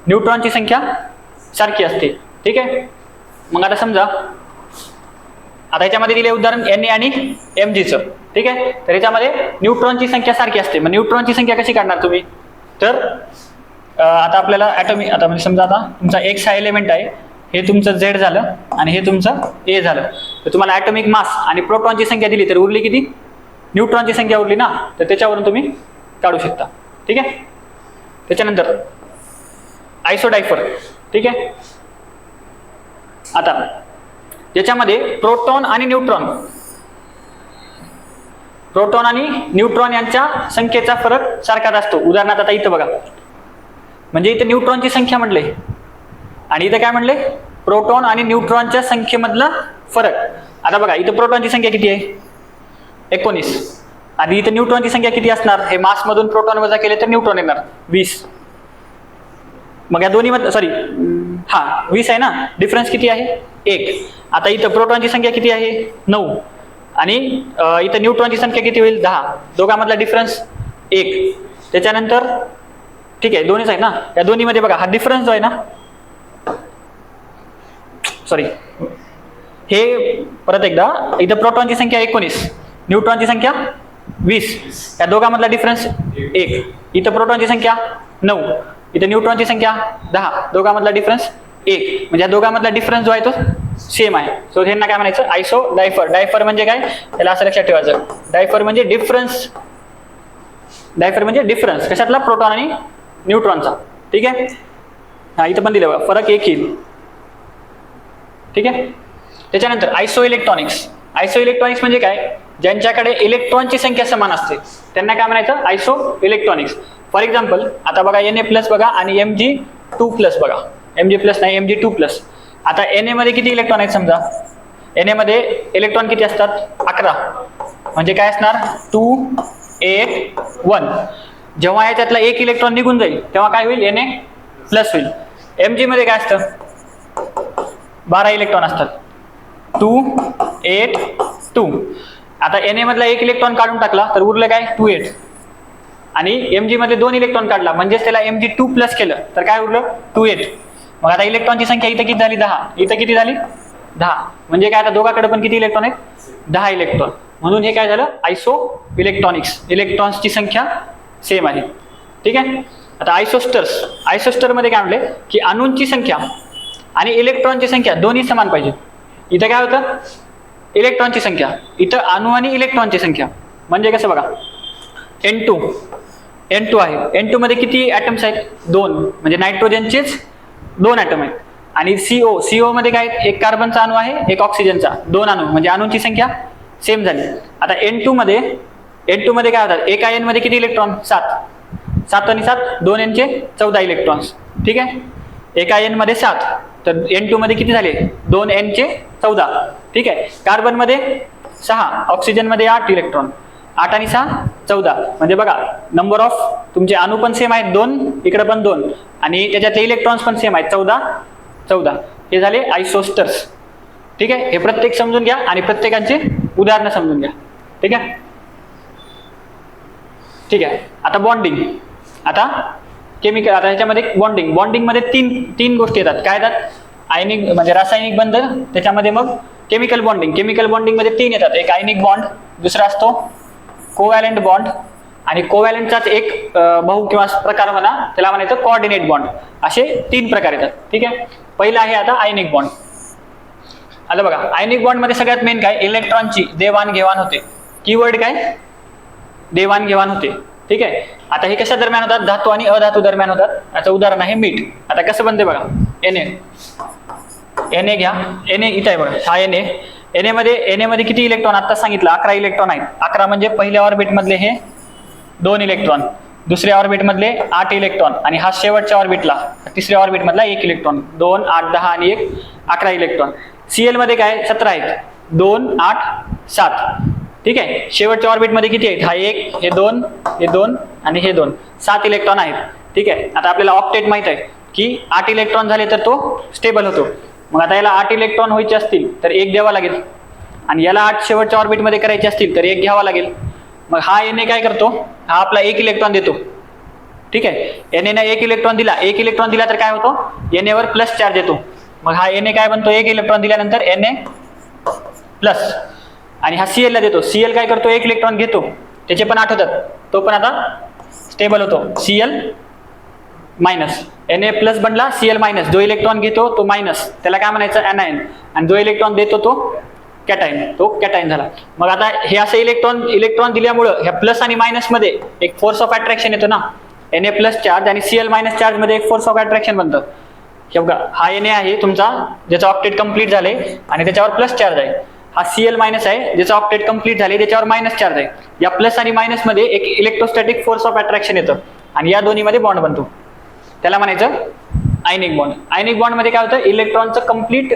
न्यूट्रॉनची संख्या सारखी असते. ठीक आहे. मग आता समजा आता याच्यामध्ये दिले उदाहरण Na आणि Mgचं. ठीक आहे. तर याच्यामध्ये न्यूट्रॉनची संख्या सारखी असते. मग न्यूट्रॉनची संख्या कशी काढणार तुम्ही, तर आता आपल्याला ॲटॉमिक, आता म्हणजे समजा आता तुमचा X हा एलिमेंट आहे, हे तुमचं Z झालं आणि हे तुमचं A झालं, तर तुम्हाला ॲटॉमिक मास आणि प्रोटॉनची संख्या दिली तर उरली किती, न्यूट्रॉनची संख्या उरली ना, तर त्याच्यावरून तुम्ही काढू शकता. ठीक आहे. त्याच्यानंतर आयसोडायफर. ठीक आहे. आता ज्याच्यामध्ये प्रोटॉन आणि न्यूट्रॉन यांच्या संख्येचा फरक सारखाच असतो. उदाहरणार्थ आता इथं बघा, म्हणजे इथे न्यूट्रॉनची संख्या म्हणले आणि इथे काय म्हणले, प्रोटॉन आणि न्यूट्रॉनच्या संख्येमधला फरक. आता बघा इथे प्रोटॉनची संख्या किती आहे, 19, आणि इथे न्यूट्रॉनची संख्या किती असणार, हे मास मधून प्रोटॉन वजा केले तर न्यूट्रॉन येणार 20. मग या दोन्ही मध्ये 20 आहे ना, डिफरन्स किती आहे 1. आता इथं प्रोटॉनची संख्या किती आहे 9 आणि इथं न्यूट्रॉनची संख्या किती होईल 10. दोघांमधला डिफरन्स 1. त्याच्यानंतर ठीक आहे दोन्हीच आहे ना, या दोन्हीमध्ये बघा हा डिफरन्स जो आहे ना, सॉरी हे परत एकदा, इथं प्रोटॉनची संख्या 19, न्यूट्रॉनची संख्या 20, या दोघांमधला डिफरन्स 1. इथं प्रोटॉनची संख्या 9, इथं न्यूट्रॉनची संख्या 10, दोघांमधला डिफरन्स 1. म्हणजे या दोघांमधला डिफरन्स जो आहे तो सेम आहे. सो ह्यांना काय म्हणायचं, आयसो डायफर. डायफर म्हणजे काय, त्याला असं लक्षात ठेवायचं, डायफर म्हणजे डिफरन्स. डायफर म्हणजे डिफरन्स कशातला, प्रोटॉन आणि न्यूट्रॉनचा. ठीक आहे, हा इथं पण दिलं फरक 1 येईल. ठीक आहे, त्याच्यानंतर आयसो इलेक्ट्रॉनिक्स. आयसो इलेक्ट्रॉनिक्स म्हणजे काय, ज्यांच्याकडे इलेक्ट्रॉनची संख्या समान असते त्यांना काय म्हणायचं, आयसो इलेक्ट्रॉनिक्स. फॉर एक्झाम्पल आता बघा Na+ बघा आणि Mg2+ बघा, Mg+ नाही Mg2+. आता Na मध्ये किती इलेक्ट्रॉन आहेत समजा, Na मध्ये इलेक्ट्रॉन किती असतात 11, म्हणजे काय असणार 2 8 1. जेव्हा याच्यातला एक इलेक्ट्रॉन निघून जाईल तेव्हा काय होईल, Na+ होईल. Mg मध्ये काय असतं 12 इलेक्ट्रॉन असतात, 2 8 2. आता Na मधला एक इलेक्ट्रॉन काढून टाकला तर उरलं काय 2 8, आणि Mg मध्ये 2 इलेक्ट्रॉन काढला म्हणजेच त्याला Mg2+ केलं तर काय उरलं 2 8. मग आता इलेक्ट्रॉनची संख्या इथं किती झाली 10, इथं किती झाली 10. म्हणजे काय आता दोघांकडे पण किती इलेक्ट्रॉन आहेत 10 इलेक्ट्रॉन. म्हणून हे काय झालं, आयसो इलेक्ट्रॉनिक्स, इलेक्ट्रॉन्सची संख्या सेम आहे. ठीक आहे, आता आयसोस्टर्स. आयसोस्टर मध्ये काय म्हणले की अणूंची संख्या आणि इलेक्ट्रॉनची संख्या दोन्ही समान पाहिजे. इथं काय होतं, इलेक्ट्रॉनची संख्या, इथं अणू आणि इलेक्ट्रॉनची संख्या. म्हणजे कसं बघा, N2 आहे, N2 मध्ये किती ॲटम्स आहेत 2, म्हणजे नायट्रोजनचेच 2 ॲटम आहेत. आणि CO मध्ये काय, एक कार्बनचा अणू आहे एक ऑक्सिजनचा, 2 अणू, म्हणजे अणूंची संख्या सेम झाली. आता N2 मध्ये काय होतात, एका N मध्ये किती इलेक्ट्रॉन 7 आणि 7 2 N चे 14 इलेक्ट्रॉन्स. ठीक आहे, एका N मध्ये 7, तर N2 मध्ये किती झाले 2 N चे 14. ठीक आहे, कार्बन मध्ये 6, ऑक्सिजन मध्ये 8 इलेक्ट्रॉन, 8 आणि 6 14. म्हणजे बघा नंबर ऑफ तुमचे अणू पण सेम आहेत 2, इकडे पण 2, आणि त्याच्यातले इलेक्ट्रॉन्स पण सेम आहेत 14. हे झाले आयसोस्टर्स. ठीक आहे, हे प्रत्येक समजून घ्या आणि प्रत्येकांचे उदाहरणं समजून घ्या. ठीक आहे, ठीक आहे. आता बॉन्डिंग, आता केमिकल, आता ह्याच्यामध्ये बॉन्डिंग मध्ये तीन गोष्टी येतात. काय येतात, आयनिक म्हणजे रासायनिक बंधन, त्याच्यामध्ये मग केमिकल बॉन्डिंग मध्ये 3 येतात. एक आयनिक बॉन्ड, दुसरा असतो कोव्हॅलेंट बॉन्ड, आणि कोव्हॅलेंटचाच एक बहु किंवा प्रकार म्हणा, त्याला म्हणायचं कोऑर्डिनेट बॉन्ड. असे 3 प्रकार येतात. ठीक आहे, पहिला आहे आता आयनिक बॉन्ड. आता बघा आयनिक बॉन्ड मध्ये सगळ्यात मेन काय, इलेक्ट्रॉनची देवाणघेवाण होते. कीवर्ड काय, देवाणघेवाण होते. ठीक आहे, आता हे कशा दरम्यान होतात, धातू आणि अधातू दरम्यान होतात. याचं उदाहरण आहे मीठ. आता कसं बनते बघा, Na घ्या, Na इथं आहे बघा, हा Na मध्ये किती इलेक्ट्रॉन, आता सांगितलं 11 इलेक्ट्रॉन आहेत. 11 म्हणजे पहिल्या ऑर्बिट मधले हे 2 इलेक्ट्रॉन, दुसऱ्या ऑर्बिट मधले 8 इलेक्ट्रॉन, आणि हा शेवटच्या ऑर्बिटला तिसऱ्या ऑर्बिट मधला 1 इलेक्ट्रॉन. 2 8 10 आणि 1 11 इलेक्ट्रॉन. Cl मध्ये काय 17 आहेत, 2 8 7. ठीक आहे, शेवटच्या ऑर्बिट मध्ये किती आहेत, हा 1, हे 2, हे 2 आणि हे 2, 7 इलेक्ट्रॉन आहेत. ठीक आहे, आता आपल्याला ऑक्टेट माहित आहे की 8 इलेक्ट्रॉन झाले तर तो स्टेबल होतो. मग आता याला 8 इलेक्ट्रॉन व्हायचे असतील तर 1 द्यावा लागेल, आणि याला 8 शेवटच्या ऑर्बिट मध्ये करायचे असतील तर 1 घ्यावा लागेल. मग हा Na काय करतो, हा आपला 1 इलेक्ट्रॉन देतो. ठीक आहे, Na 1 इलेक्ट्रॉन दिला, 1 इलेक्ट्रॉन दिला तर काय होतो, Na वर प्लस चार्ज येतो. मग हा Na काय बनतो, 1 इलेक्ट्रॉन दिल्यानंतर Na+, आणि हा Cl ला देतो. Cl काय करतो, 1 इलेक्ट्रॉन घेतो, त्याचे पण 8 होतात, तो पण आता स्टेबल होतो. Cl-, Na+ बनला, Cl-, जो इलेक्ट्रॉन घेतो तो मायनस, त्याला काय म्हणायचं ऍनायन, आणि जो इलेक्ट्रॉन देतो तो कॅटायन, तो कॅटायन झाला. मग आता हे असं इलेक्ट्रॉन दिल्यामुळं ह्या प्लस आणि मायनस मध्ये एक फोर्स ऑफ अट्रॅक्शन येतो ना. Na+ चार्ज आणि Cl- चार्ज मध्ये एक फोर्स ऑफ अट्रॅक्शन बनतं. हे बघा, हा Na आहे तुमचा ज्याचा ऑक्टेट कंप्लीट झाले आणि त्याच्यावर प्लस चार्ज आहे. हा Cl- आहे ज्याचा ऑक्टेट कंप्लीट झाले, त्याच्यावर मायनस चार्ज आहे. या प्लस आणि मायनस मध्ये एक इलेक्ट्रोस्टॅटिक फोर्स ऑफ अट्रॅक्शन येतं आणि या दोन्ही मध्ये बॉन्ड बनतो. त्याला म्हणायचं आयनिक बॉन्ड. आयनिक बॉन्ड मध्ये काय होतं, इलेक्ट्रॉनचं कम्प्लीट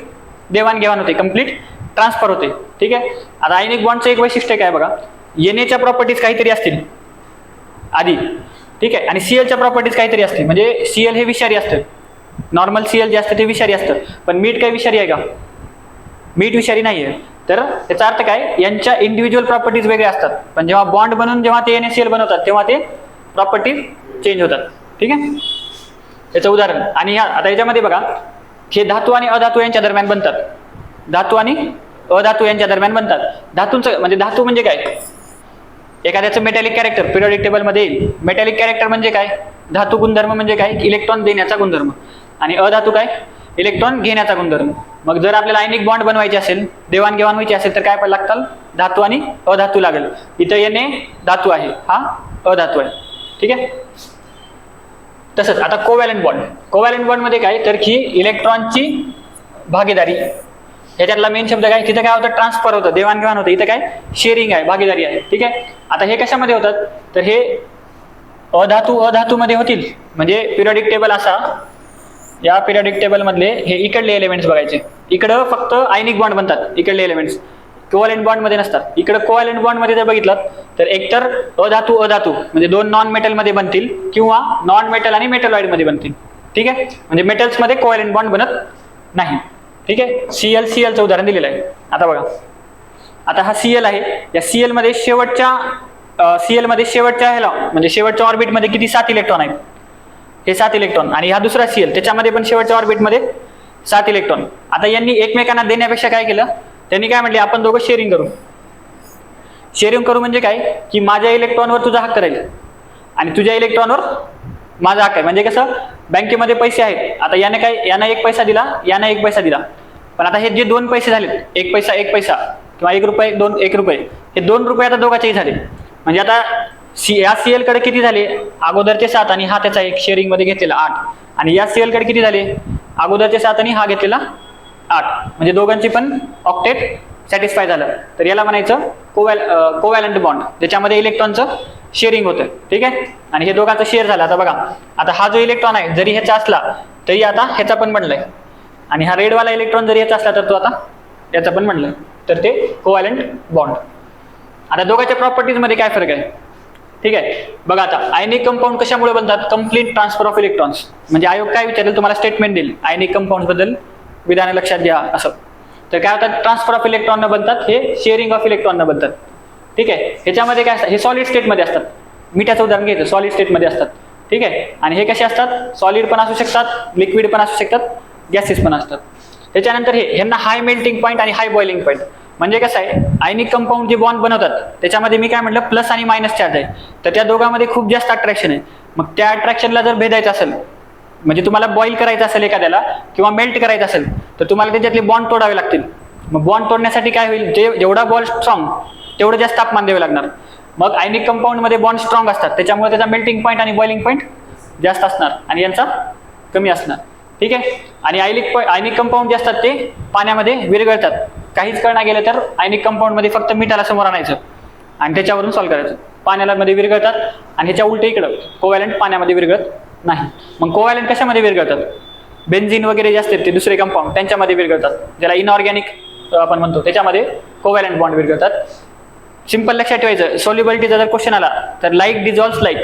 देवाणघेवाण होते, कम्प्लीट ट्रान्सफर होते. ठीक आहे. आता आयनिक बॉन्डचं एक वैशिष्ट्य काय बघा, एनएच्या प्रॉपर्टीज काहीतरी असतील आधी, ठीक आहे, आणि सीएलच्या प्रॉपर्टीज काहीतरी असतील. म्हणजे सीएल हे विषारी असतं, नॉर्मल सीएल जे असतं ते विषारी असतं, पण मीठ काही विषारी आहे का? मीठ विषारी नाही आहे. तर याचा अर्थ काय, यांच्या इंडिव्हिज्युअल प्रॉपर्टीज वेगळ्या असतात, पण जेव्हा बॉन्ड बनून जेव्हा ते NaCl बनवतात तेव्हा ते प्रॉपर्टीज चेंज होतात. ठीक आहे. याचं उदाहरण, आणि आता याच्यामध्ये बघा, हे धातू आणि अधातू यांच्या दरम्यान बनतात, धातू आणि अधातू यांच्या दरम्यान बनतात. धातूंचं म्हणजे धातू म्हणजे काय, एखाद्याचं मेटॅलिक कॅरेक्टर पिरियडिक टेबलमध्ये येईल. मेटॅलिक कॅरेक्टर म्हणजे काय, धातू गुणधर्म म्हणजे काय, इलेक्ट्रॉन देण्याचा गुणधर्म, आणि अधातू काय, इलेक्ट्रॉन घेण्याचा गुणधर्म. मग जर आपल्याला आयनिक बॉन्ड बनवायचे असेल, देवाणघेवाण व्हायची असेल, तर काय पण लागतं, धातू आणि अधातू लागेल. इथं Na धातू आहे, हा अधातू आहे. ठीक आहे. तसंच आता कोव्हॅलंट बॉन्ड, कोव्हॅलंट बॉन्ड मध्ये काय, तर की इलेक्ट्रॉनची भागीदारी, ह्याच्यातला मेन शब्द काय, तिथं काय होतं, ट्रान्सफर होतं, देवाणघेवाण होतं. इथं काय, शेअरिंग आहे, भागीदारी आहे. ठीक आहे. आता हे कशामध्ये होतात, तर हे अधातू मध्ये होतील. म्हणजे पिरियडिक टेबल असा, या पिरियडिक टेबल मधले हे इकडले एलिमेंट्स बघायचे, इकडं फक्त आयनिक बॉन्ड बनतात, इकडले एलिमेंट्स कोव्हॅलंट बॉन्ड मध्ये नसतात. इकडे कोव्हॅलंट बॉन्ड मध्ये जर बघितलं तर एकतर अधातू म्हणजे दोन नॉन मेटल मध्ये बनतील, किंवा नॉन मेटल आणि मेटलॉइड मध्ये बनतील. ठीक आहे. म्हणजे मेटल्स मध्ये कोव्हॅलंट बॉन्ड बनत नाही. ठीक आहे. सीएलचं उदाहरण दिलेलं आहे. आता बघा, आता हा सीएल आहे, या सीएल मध्ये शेवटच्या ह्याला म्हणजे शेवटच्या ऑर्बिट मध्ये किती, 7 इलेक्ट्रॉन आहेत, हे 7 इलेक्ट्रॉन. आणि हा दुसरा सीएल, त्याच्यामध्ये पण शेवटच्या ऑर्बिट मध्ये 7 इलेक्ट्रॉन. आता यांनी एकमेकांना देण्यापेक्षा काय केलं, त्यांनी काय म्हटले, आपण दोघं शेअरिंग करू. शेअरिंग करू म्हणजे काय, की माझ्या इलेक्ट्रॉनवर तुझा हक्क राहील आणि तुझ्या इलेक्ट्रॉनवर माझा हक्क आहे. म्हणजे कसं, बँकेमध्ये पैसे आहेत, आता याने काय, यानं 1 पैसा दिला, यानं 1 पैसा दिला, पण आता हे जे 2 पैसे झालेत, 1 पैसा किंवा 1 रुपये, 1 रुपये, हे 2 रुपये आता दोघांचेही झाले. म्हणजे आता या सीएल कडे किती झाले, अगोदरचे 7 आणि हा त्याचा एक शेअरिंग मध्ये घेतलेला 8, आणि या सीएल कडे किती झाले, अगोदरचे 7 आणि हा घेतलेला 8, म्हणजे दोघांची पण ऑक्टेट सॅटिस्फाय झालं. तर याला म्हणायचं कोव्हॅलंट बॉन्ड, ज्याच्यामध्ये इलेक्ट्रॉनचं शेअरिंग होतं. ठीक आहे. आणि हे दोघांचं शेअर झालं. आता बघा, आता हा जो इलेक्ट्रॉन आहे जरी ह्याचा असला तरी आता ह्याचा पण बनलाय, आणि हा रेडवाला इलेक्ट्रॉन जरी ह्याचा असला तर तो आता याचा पण बनलाय, तर ते कोव्हॅलंट बॉन्ड. आता दोघांच्या प्रॉपर्टीज मध्ये काय फरक आहे. ठीक आहे. बघा, आता आयनिक कंपाऊंड कशामुळे बनतात, कम्प्लीट ट्रान्सफर ऑफ इलेक्ट्रॉन्स. म्हणजे आयोग काय विचारेल, तुम्हाला स्टेटमेंट देईल आयनिक कंपाऊंड बद्दल, विधान लक्षात घ्या असं. तर काय होतात, ट्रान्सफर ऑफ इलेक्ट्रॉन न बनतात, हे शेअरिंग ऑफ इलेक्ट्रॉन न बनतात. ठीक आहे. ह्याच्यामध्ये काय असतात, हे सॉलिड स्टेट मध्ये असतात. मिठाचं उदाहरण घ्यायचं, सॉलिड स्टेट मध्ये असतात. ठीक आहे. आणि हे कसे असतात, सॉलिड पण असू शकतात, लिक्विड पण असू शकतात, गॅसेस पण असतात. त्याच्यानंतर ह्यांना हाय मेल्टिंग पॉईंट आणि हाय बॉइलिंग पॉईंट. म्हणजे कसं आहे, आयनिक कंपाऊंड जे बॉन्ड बनवतात त्याच्यामध्ये मी काय म्हटलं, प्लस आणि मायनस चार्ज आहे, तर त्या दोघांमध्ये खूप जास्त अट्रॅक्शन आहे. मग त्या अट्रॅक्शनला जर भेदायचं असेल, म्हणजे तुम्हाला बॉईल करायचं असेल एखाद्याला किंवा मेल्ट करायचं असेल, तर तुम्हाला त्याच्यातले बॉन्ड तोडावे लागतील. मग बॉन्ड तोडण्यासाठी काय होईल, जेवढा बॉन्ड स्ट्रॉंग तेवढं जास्त तापमान द्यावे लागणार. मग आयनिक कंपाऊंड मध्ये बॉन्ड स्ट्रॉंग असतात, त्याच्यामुळे त्याचा मेल्टिंग पॉईंट आणि बॉइलिंग पॉईंट जास्त असणार आणि यांचा कमी असणार. ठीक आहे. आणि आयनिक कंपाऊंड जे असतात ते पाण्यामध्ये विरघळतात. काहीच कळणार गेलं तर आयनिक कंपाऊंड मध्ये फक्त मिठाला समोर आणायचं आणि त्याच्यावरून सॉल्व्ह करायचं. पाण्याला मध्ये विरघळतात आणि ह्याच्या उलटे इकडं कोव्हॅलंट पाण्यामध्ये विरघळत नाही. मग कोव्हॅलंट कशामध्ये विरघळतात, बेन्झीन वगैरे जे असतात ते दुसरे कंपाऊंड त्यांच्यामध्ये विरघळतात, ज्याला इनऑर्गॅनिक आपण म्हणतो, त्याच्यामध्ये कोव्हॅलंट बॉन्ड विरघळतात. सिंपल लक्षात ठेवायचं, सॉल्युबिलिटीचा जर क्वेश्चन आला तर लाईक डिझॉल्व्स लाईक.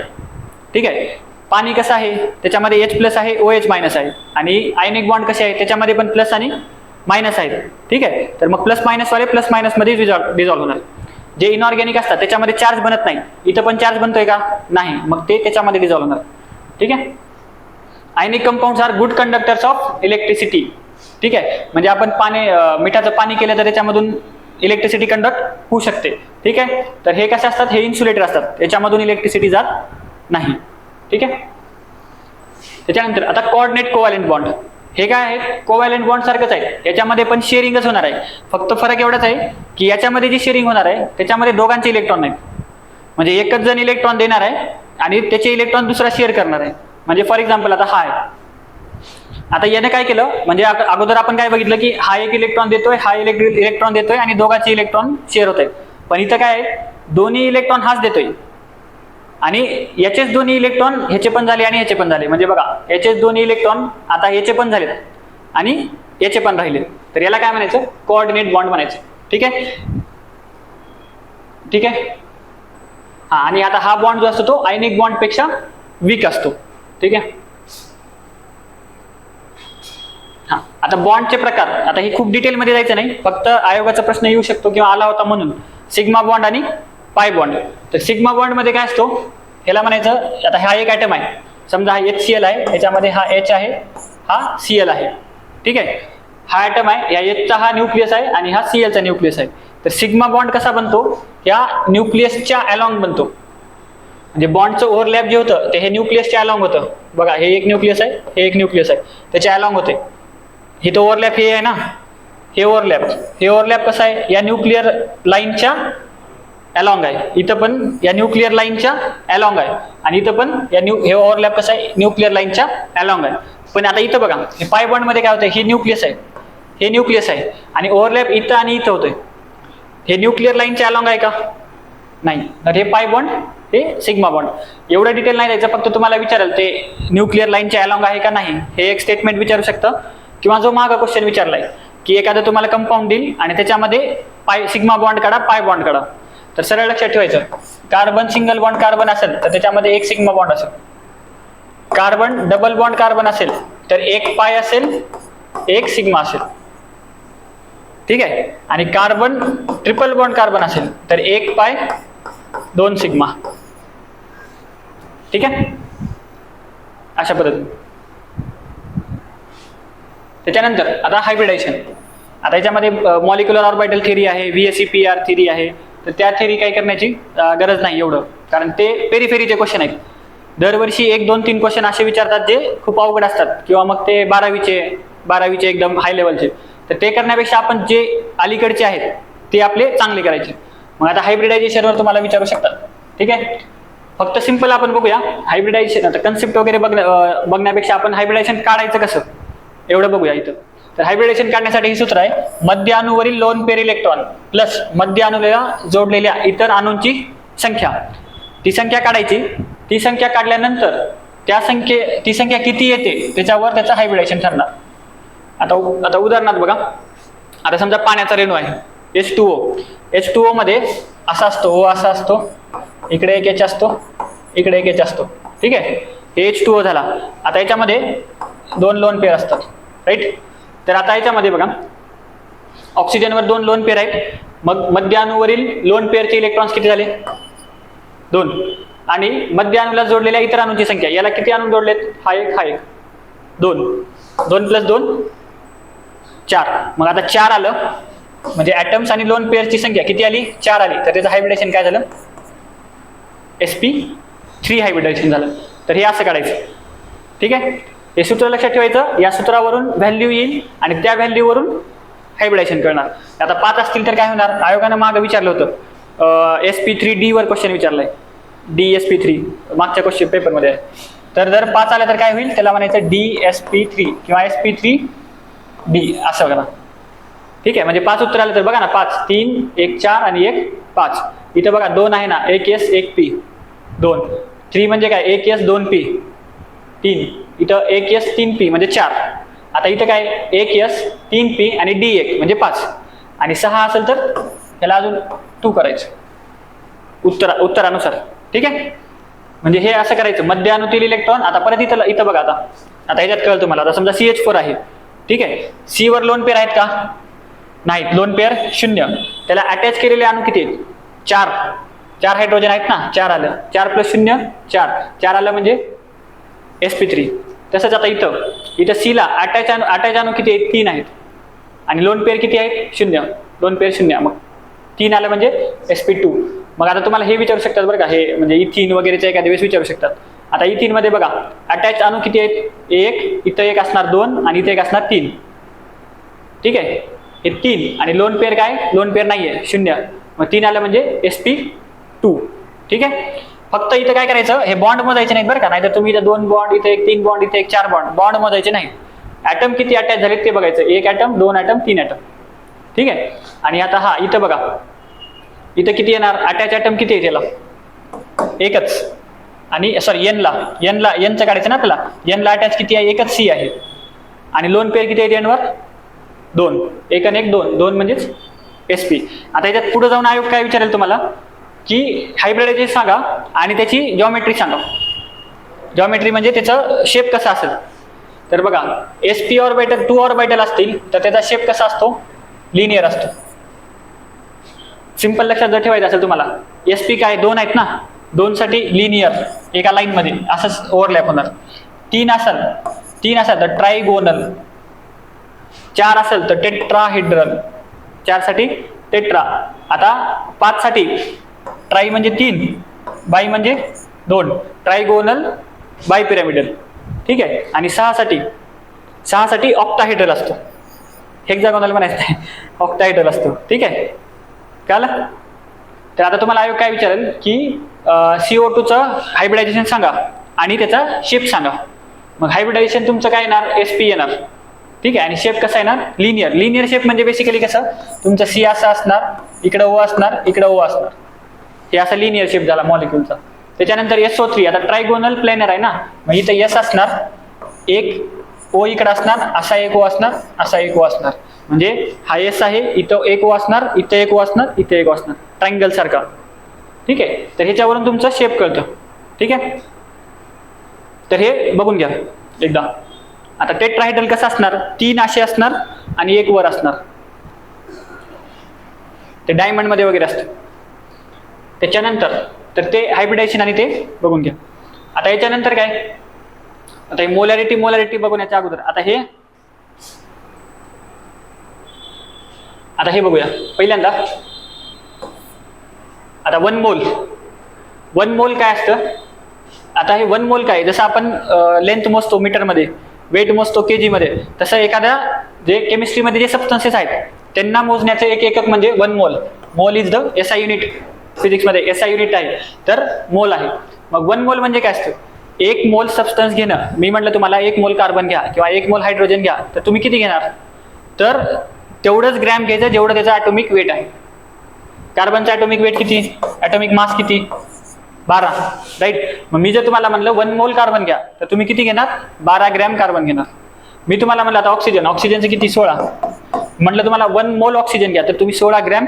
ठीक आहे. पाणी कसं आहे, त्याच्यामध्ये H+ आहे, OH- आहे, आणि आयनिक बॉन्ड कसे आहे, त्याच्यामध्ये पण प्लस आणि मायनस आहेत. ठीक आहे. तर मग प्लस मायनस वाले प्लस मायनस मध्ये डिझॉल्व्ह होणार. जे इनऑर्गॅनिक असतात त्याच्यामध्ये चार्ज बनत नाही, इथं पण चार्ज बनतोय का, नाही, मग ते त्याच्यामध्ये डिझॉल्व्ह होणार. ठीक आहे. Ionic compounds are good conductors of electricity. ठीक आहे. म्हणजे आपण मिठाचं पाणी केलं तर त्याच्यामधून इलेक्ट्रिसिटी कंडक्ट होऊ शकते. ठीक आहे. तर हे कसे असतात, हे इन्सुलेटर असतात, त्याच्यामधून इलेक्ट्रिसिटी जात नाही. ठीक आहे. त्याच्यानंतर आता कोऑर्डिनेट कोव्हॅलंट बॉन्ड, हे काय आहे, कोव्हॅलंट बॉन्ड सारखंच आहे, याच्यामध्ये पण शेअरिंगच होणार आहे. फक्त फरक एवढाच आहे की याच्यामध्ये जी शेअरिंग होणार आहे त्याच्यामध्ये दोघांचे इलेक्ट्रॉन आहेत. म्हणजे एकच जण इलेक्ट्रॉन देणार आहे आणि त्याचे इलेक्ट्रॉन दुसरा शेअर करणार आहे. म्हणजे फॉर एक्झाम्पल आता हा आहे, आता याने काय केलं, म्हणजे अगोदर आपण काय बघितलं की हा एक इलेक्ट्रॉन देतोय, हा इलेक्ट्रॉन देतोय आणि दोघांचे इलेक्ट्रॉन शेअर होत आहेत. पण इथं काय आहे, दोन्ही इलेक्ट्रॉन हाच देतोय आणि याचेच दोन्ही इलेक्ट्रॉन ह्याचे पण झाले आणि ह्याचे पण झाले. म्हणजे बघा याचेच दोन्ही इलेक्ट्रॉन आता ह्याचे पण झालेत आणि याचे पण राहिले. तर याला काय म्हणायचं? कोऑर्डिनेट बॉन्ड म्हणायचं. ठीक आहे, ठीक आहे. हा, आणि आता हा बॉन्ड जो असतो तो आयनिक बॉन्ड पेक्षा वीक असतो. ठीक आहे. हा, आता बॉन्डचे प्रकार, आता हे खूप डिटेलमध्ये जायचं नाही, फक्त आयोगाचा प्रश्न येऊ शकतो किंवा आला होता म्हणून. सिग्मा बॉन्ड आणि पाय बॉन्ड. तर सिग्मा बॉन्ड मध्ये काय असतो, ह्याला म्हणायचं, आता हा एक ॲटम आहे, समजा हा HCl आहे, याच्यामध्ये हा H आहे, हा Cl आहे. ठीक आहे, हा ॲटम आहे, या Hचा हा न्यूक्लियस आहे आणि हा Clचा न्यूक्लियस आहे. तर सिग्मा बॉन्ड कसा बनतो, या न्यूक्लियसच्या अलॉंग बनतो. म्हणजे बॉन्डचं ओव्हरलॅप जे होतं ते हे न्यूक्लियसच्या अलॉंग होतं. बघा हे एक न्यूक्लियस आहे, हे एक न्यूक्लियस आहे, त्याच्या अलॉंग होते. हे तो ओव्हरलॅप हे आहे ना, हे ओव्हरलॅप कसं आहे, या न्यूक्लिअर लाईनच्या अलॉंग आहे. इथं पण या न्यूक्लिअर लाईनच्या अलॉंग आहे आणि इथं पण हे ओव्हरलॅप कसं आहे, न्यूक्लिअर लाईनच्या अलॉंग आहे. पण आता इथं बघा, हे पाय बॉन्ड मध्ये काय होतं, हे न्यूक्लियस आहे, हे न्यूक्लियस आहे आणि ओव्हरलॅप इथं आणि इथं होतोय. हे न्यूक्लिअर लाईनच्या अलॉंग आहे का? नाही. तर हे पाय बॉन्ड, हे सिग्मा बॉन्ड. एवढं डिटेल नाही द्यायचं, फक्त तुम्हाला विचारेल ते न्यूक्लिअर लाईनच्या अलॉंग आहे का नाही, हे एक स्टेटमेंट विचारू शकतं. किंवा जो मागा क्वेश्चन विचारलाय की एखादं तुम्हाला कंपाऊंड देईल आणि त्याच्यामध्ये सिग्मा बॉन्ड काढा, पाय बॉन्ड काढा. तर सरळ लक्षात ठेवायचं, कार्बन सिंगल बॉन्ड कार्बन असेल तर त्याच्यामध्ये एक सिग्मा बॉन्ड असेल. कार्बन डबल बॉन्ड कार्बन असेल तर एक पाय असेल, एक सिग्मा असेल. ठीक आहे, आणि कार्बन ट्रिपल बॉन्ड कार्बन असेल तर एक पाय, दोन सिग्मा. ठीक आहे, अशा पद्धतीने. त्याच्यानंतर आता हायब्रिडायझेशन. आता याच्यामध्ये मॉलिक्युलर ऑर्बिटल थिअरी आहे, VSEPR थिअरी आहे. तर त्या थिअरी काही करण्याची गरज नाही एवढं, कारण ते पेरिफेरीचे क्वेश्चन आहेत. दरवर्षी 1, 2, 3 क्वेश्चन असे विचारतात जे खूप अवघड असतात, किंवा मग ते 12वीचे एकदम हाय लेवलचे. तर ते करण्यापेक्षा आपण जे अलीकडचे आहेत ते आपले चांगले करायचे. मग आता हायब्रिडायझेशनवर तुम्हाला विचारू शकतात. ठीक आहे, फक्त सिंपल आपण बघूया हायब्रिडायझेशन. आता कन्सेप्ट वगैरे बघण्यापेक्षा आपण हायब्रिडायझेशन काढायचं कसं एवढं बघूया इथं. तर हायब्रिडायझेशन काढण्यासाठी हे सूत्र आहे, मध्य अणूवरील लोन पेअर इलेक्ट्रॉन प्लस मध्य अणूला जोडलेल्या इतर अणूंची संख्या. ती संख्या काढायची. ती संख्या काढल्यानंतर ती संख्या किती येते त्याच्यावर त्याचं हायब्रिडायझेशन ठरणार. आता उदाहरणार्थ बघा, आता समजा पाण्याचा रेणू आहे H2O मध्ये असा असतो, O असा असतो, इकडे एक H असतो, इकडे एक H असतो. ठीक आहे, हे H2O झाला. आता याच्यामध्ये 2 लोन पेअर असतात, राईट. तर आता याच्यामध्ये बघा, ऑक्सिजनवर 2 लोन पेअर आहेत. मग मध्य अणूवरील लोन पेअरचे इलेक्ट्रॉन्स किती झाले? 2. आणि मध्य अणूला जोडलेल्या इतर अणूंची संख्या, याला किती अणू जोडलेत? हा एक 2. 2 + 2 4. मग आता 4 आलं, म्हणजे ॲटम्स आणि लोन पेअरची संख्या किती आली? 4 आली. तर त्याचं हायब्रिडायझेशन काय झालं? sp3 हायब्रिडायझेशन झालं. तर हे असं काढायचं. ठीक आहे, हे सूत्र लक्षात ठेवायचं. या सूत्रावरून व्हॅल्यू येईल आणि त्या व्हॅल्यूवरून हायब्रिडायझेशन करणार. आता 5 असतील तर काय होणार? आयोगानं मागं विचारलं होतं, sp3d वर क्वेश्चन विचारलाय, dsp3 मागच्या क्वेश्चन पेपरमध्ये आहे. तर जर 5 आलं तर काय होईल? त्याला म्हणायचं dsp3 किंवा sp3d असं करा. ठीक आहे, म्हणजे 5 उत्तर आलं तर बघा ना, 5, 3, 1 4 आणि 1 5. इथं बघा 2 आहे ना, 1 s 1 p 2. 3 म्हणजे काय? 1 s 2 p 3. इथं 1 s 3 p म्हणजे 4. आता इथं काय? 1 s 3 p आणि d 1 म्हणजे 5. आणि 6 असेल तर त्याला अजून 2 करायचं उत्तरानुसार. ठीक आहे, म्हणजे हे असं करायचं. मध्य अणूतील इलेक्ट्रॉन, आता परत इथं बघा, आता ह्याच्यात कळलं तुम्हाला. आता समजा CH4 आहे. ठीक आहे, C वर लोन पेअर आहेत का? नाहीत, लोन पेअर 0. त्याला अटॅच केलेले अणू किती आहेत? 4 हायड्रोजन आहेत ना, 4 आलं. 4 + 0 4 आलं म्हणजे sp3. तसंच आता इथं C ला अटॅच अणू किती आहेत? 3 आहेत. आणि लोन पेअर किती आहेत? 0. लोन पेअर 0, मग 3 आलं म्हणजे sp2. मग आता तुम्हाला हे विचारू शकतात बरं का, हे म्हणजे इथिन वगैरेच्या एखाद्या वेळेस विचारू शकतात. आता इथिन मध्ये बघा, अटॅच अणू किती आहेत? 1, इथं 1 असणार 2 आणि इथं 1 असणार 3. ठीक आहे, हे 3 आणि लोन पेअर काय? लोन पेअर नाहीये, 0. मग 3 आलं म्हणजे sp2. ठीक आहे, फक्त इथं काय करायचं, हे बॉन्ड मोजायचे नाहीत बरं का. नाहीतर तुम्ही इथं 2 बॉन्ड, इथे 1 3 बॉन्ड, इथे 1 4 बॉन्ड मोजायचे नाही. ॲटम किती अटॅच झालेत ते बघायचं. 1 ॲटम, 2 ॲटम, 3 ॲटम. ठीक आहे, आणि आता इथं बघा, इथं किती येणार? अटॅच ॲटम किती आहे? त्याला एकच. आणि सॉरी एनचं काढायचं ना आपल्याला. एनला अटॅच किती आहे, एकच सी आहे. आणि लोन पेअर किती आहे एनवर, 2. 1 आणि 1 2, 2 म्हणजेच sp. आता याच्यात पुढे जाऊन आयोग काय विचारेल तुम्हाला की हायब्रिडायझेशन सांगा आणि त्याची जॉमेट्री सांगा. जॉमेट्री म्हणजे त्याचा शेप कसा असेल. तर बघा sp ऑर्बिटल 2 ऑर्बिटल असतील तर त्याचा शेप कसा असतो, लिनियर असतो. सिंपल लक्षात जर ठेवायचं असेल तुम्हाला, sp काय 2 आहेत ना, 2 साठी लिनियर एका लाईन मध्ये असंच ओव्हरलॅप होणार. 3 असेल तर ट्रायगोनल, 4 असेल तर टेट्राहेड्रल, 4 साठी टेट्रा. आता 5 साठी ट्राय म्हणजे 3, बाय म्हणजे 2, ट्रायगोनल बाय पिरॅमिडल. ठीक आहे. आणि 6 साठी ऑक्टाहेड्रल असतो. हेक्सागोनल म्हणायचं नाही, ऑक्टाहेड्रल असतो. ठीक आहे, कळलं. तर आता तुम्हाला आयोग काय विचारेल की CO2चं हायब्रिडायझेशन सांगा आणि त्याचा शेप सांगा. मग हायब्रिडायझेशन तुमचं काय येणार, sp येणार. ठीक आहे. आणि शेप कसा येणार, लिनियर शेप म्हणजे बेसिकली कसं, तुमचं C असं असणार, इकडं O असणार, इकडं O असणार. हे असा लिनियर शेप झाला मॉलिक्यूलचा. त्याच्यानंतर SO3, आता ट्रायगोनल प्लेनर आहे ना, मग इथं S असणार, एक O इकडं असणार, असा एक O असणार, असा एक O असणार. म्हणजे हा S आहे, इथं एक O असणार, इथं एक O असणार, इथं एक O असणार, ट्रायंगल सारखा. ठीक आहे. तर ह्याच्यावरून तुमचा शेप कळतं. ठीक आहे. तर हे बघून घ्या एकदा. आता टेट्राहेड्रल कसं असणार, 3 असे असणार आणि एक वर असणार. ते डायमंड मध्ये वगैरे असतं. त्याच्यानंतर तर ते हायब्रिडायझेशन आणि ते बघून घ्या. आता याच्यानंतर काय, आता हे मोलॅरिटी बघून याच्या अगोदर आता हे बघूया पहिल्यांदा. आता 1 मोल काय असतं. आता हे 1 मोल काय, जसं आपण लेंथ मोजतो मीटरमध्ये, वेट मोजतो केजी मध्ये, तसं एखाद्या जे केमिस्ट्रीमध्ये जे सबस्टन्सेस आहेत त्यांना मोजण्याचं एक एकक म्हणजे 1 mole. Mole is the SI unit. फिजिक्समध्ये SI युनिट आहे तर मोल आहे. मग 1 मोल म्हणजे काय असतं, 1 मोल सबस्टन्स घेणं. मी म्हटलं तुम्हाला 1 मोल कार्बन घ्या किंवा 1 मोल हायड्रोजन घ्या, तर तुम्ही किती घेणार, तर तेवढंच ग्रॅम घ्यायचं जेवढं त्याचं ॲटॉमिक वेट आहे. कार्बनचा ॲटॉमिक वेट किती, ॲटॉमिक मास किती, 12, राईट. मग मी जर तुम्हाला म्हणलं 1 मोल कार्बन घ्या तर तुम्ही किती घेणार, 12 ग्रॅम कार्बन घेणार. मी तुम्हाला म्हणलं आता ऑक्सिजनचं किती, 16. म्हटलं तुम्हाला 1 मोल ऑक्सिजन घ्या तर तुम्ही 16 ग्रॅम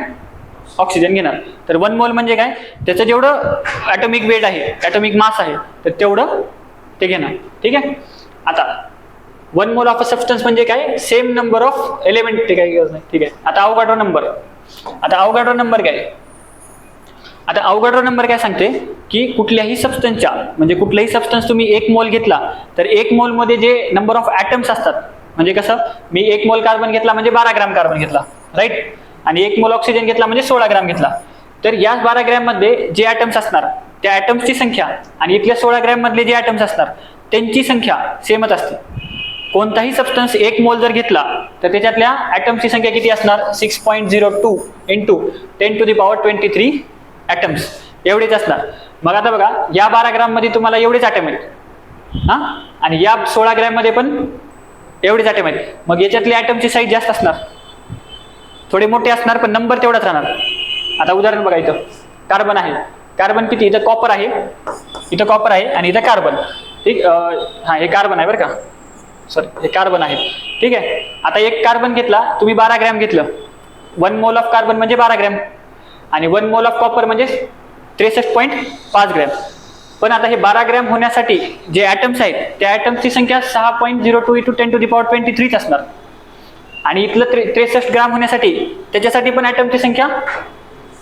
ऑक्सिजन घेणार. तर 1 मोल म्हणजे काय, त्याचं जेवढं ॲटॉमिक वेट आहे, ॲटॉमिक मास आहे, तर तेवढं ते घेणार. ठीक आहे. आता 1 मोल ऑफ अ सबस्टन्स म्हणजे काय, सेम नंबर ऑफ एलिमेंट. ते काही गरज नाही. ठीक आहे. आता अवोगाड्रो नंबर. आता अवोगाड्रो नंबर काय, आता अवोगाड्रो नंबर काय सांगते की कुठल्याही सबस्टन्सच्या, म्हणजे कुठलाही सबस्टन्स तुम्ही 1 मोल घेतला तर 1 मोल मध्ये जे नंबर ऑफ ॲटम्स असतात, म्हणजे कसं, मी 1 मोल कार्बन घेतला म्हणजे 12 ग्रॅम कार्बन घेतला, राईट. आणि 1 मोल ऑक्सिजन घेतला म्हणजे 16 ग्रॅम घेतला. तर या 12 ग्रॅम मध्ये जे ॲटम्स असणार त्या ॲटम्सची संख्या आणि इथल्या 16 ग्रॅम मधले जे ॲटम्स असणार त्यांची संख्या सेमच असते. कोणताही सबस्टन्स 1 मोल जर घेतला तर त्याच्यातल्या ॲटम्सची संख्या किती असणार, 6.02 इंटू 10⁻23 ॲटम्स, एवढेच असणार. मग आता बघा, या 12 ग्रॅम मध्ये तुम्हाला एवढेच ॲटम आहेत, आणि या 16 ग्रॅम मध्ये पण एवढेच ॲटम आहेत. मग याच्यातल्या ॲटमची साईज जास्त असणार, थोडे मोठे असणार, पण नंबर तेवढाच राहणार. आता उदाहरण बघा, इथं कार्बन आहे, कार्बन किती, इथं कॉपर आहे, आणि इथं कार्बन. ठीक, हे कार्बन आहे बरं का, सॉरी हे कार्बन आहे. ठीक आहे. आता एक कार्बन घेतला तुम्ही, 12 ग्रॅम घेतलं. 1 मोल ऑफ कार्बन म्हणजे 12 ग्रॅम आणि 1 मोल ऑफ कॉपर म्हणजे 63.5 ग्रॅम. पण आता हे 12 ग्रॅम होण्यासाठी जे ॲटम्स आहेत त्या ॲटम्सची संख्या 6.02 इंटू 10⁻23 असणार. आणि इथलं 63 ग्रॅम होण्यासाठी त्याच्यासाठी पण ॲटमची संख्या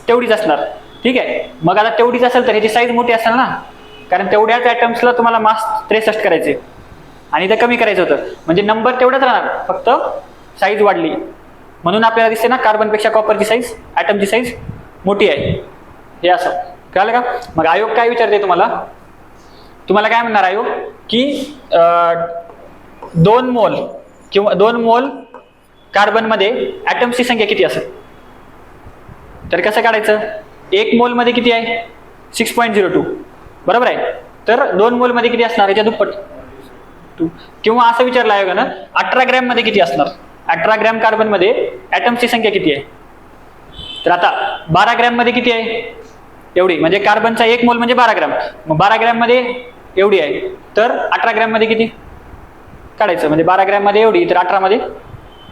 तेवढीच असणार. ठीक आहे. मग आता तेवढीच असेल तर ह्याची साईज मोठी असेल ना, कारण तेवढ्याच ॲटम्सला तुम्हाला मास 63 करायचे आणि ते कमी करायचं होतं, म्हणजे नंबर तेवढाच राहणार, फक्त साईज वाढली. म्हणून आपल्याला दिसते ना कार्बनपेक्षा कॉपरची साईज, ॲटमची साईज मोठी आहे. हे असं कळलं का. मग आयोग काय विचारते तुम्हाला काय म्हणणार आयोग की 2 मोल किंवा 2 मोल कार्बन मध्ये ॲटम्सची संख्या किती असेल. तर कसं काढायचं, 1 मोल मध्ये किती आहे, 6.02, बरोबर आहे. तर 2 मोल मध्ये किती असणार, याच्या दुप्पट. किंवा असं विचारलं आयोगानं 18 ग्रॅम मध्ये किती असणार, 18 ग्रॅम कार्बन मध्ये ॲटम्सची संख्या किती आहे. तर आता 12 ग्रॅम मध्ये किती आहे, एवढी, म्हणजे कार्बनचा 1 मोल म्हणजे 12 ग्रॅम. मग 12 ग्रॅम मध्ये एवढी आहे, तर 18 ग्रॅम मध्ये किती काढायचं, म्हणजे 12 ग्रॅम मध्ये एवढी, तर 18 मध्ये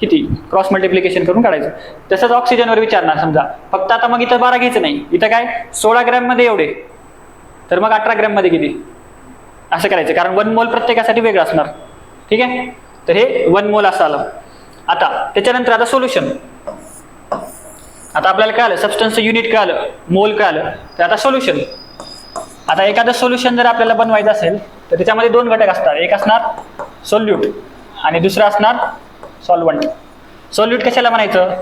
किती, क्रॉस मल्टिप्लिकेशन करून काढायचं. तसंच ऑक्सिजनवर विचारणार समजा, फक्त आता मग इथं 12 घ्यायचं नाही, इथं काय 16 ग्रॅम मध्ये एवढे, तर मग 18 ग्रॅम मध्ये किती असं करायचं, कारण 1 मोल प्रत्येकासाठी वेगळं असणार. ठीक आहे, तर हे 1 मोल असं आलं. आता त्याच्यानंतर आता सोल्युशन. आता आपल्याला कळालं सबस्टन्सचं युनिट कळालं, मोल कळालं, तर आता सोल्युशन. आता एखादं सोल्युशन जर आपल्याला बनवायचं असेल तर त्याच्यामध्ये 2 घटक असतात, एक असणार सोल्यूट आणि दुसरा असणार सॉल्वंट. सोल्यूट कशाला म्हणायचं,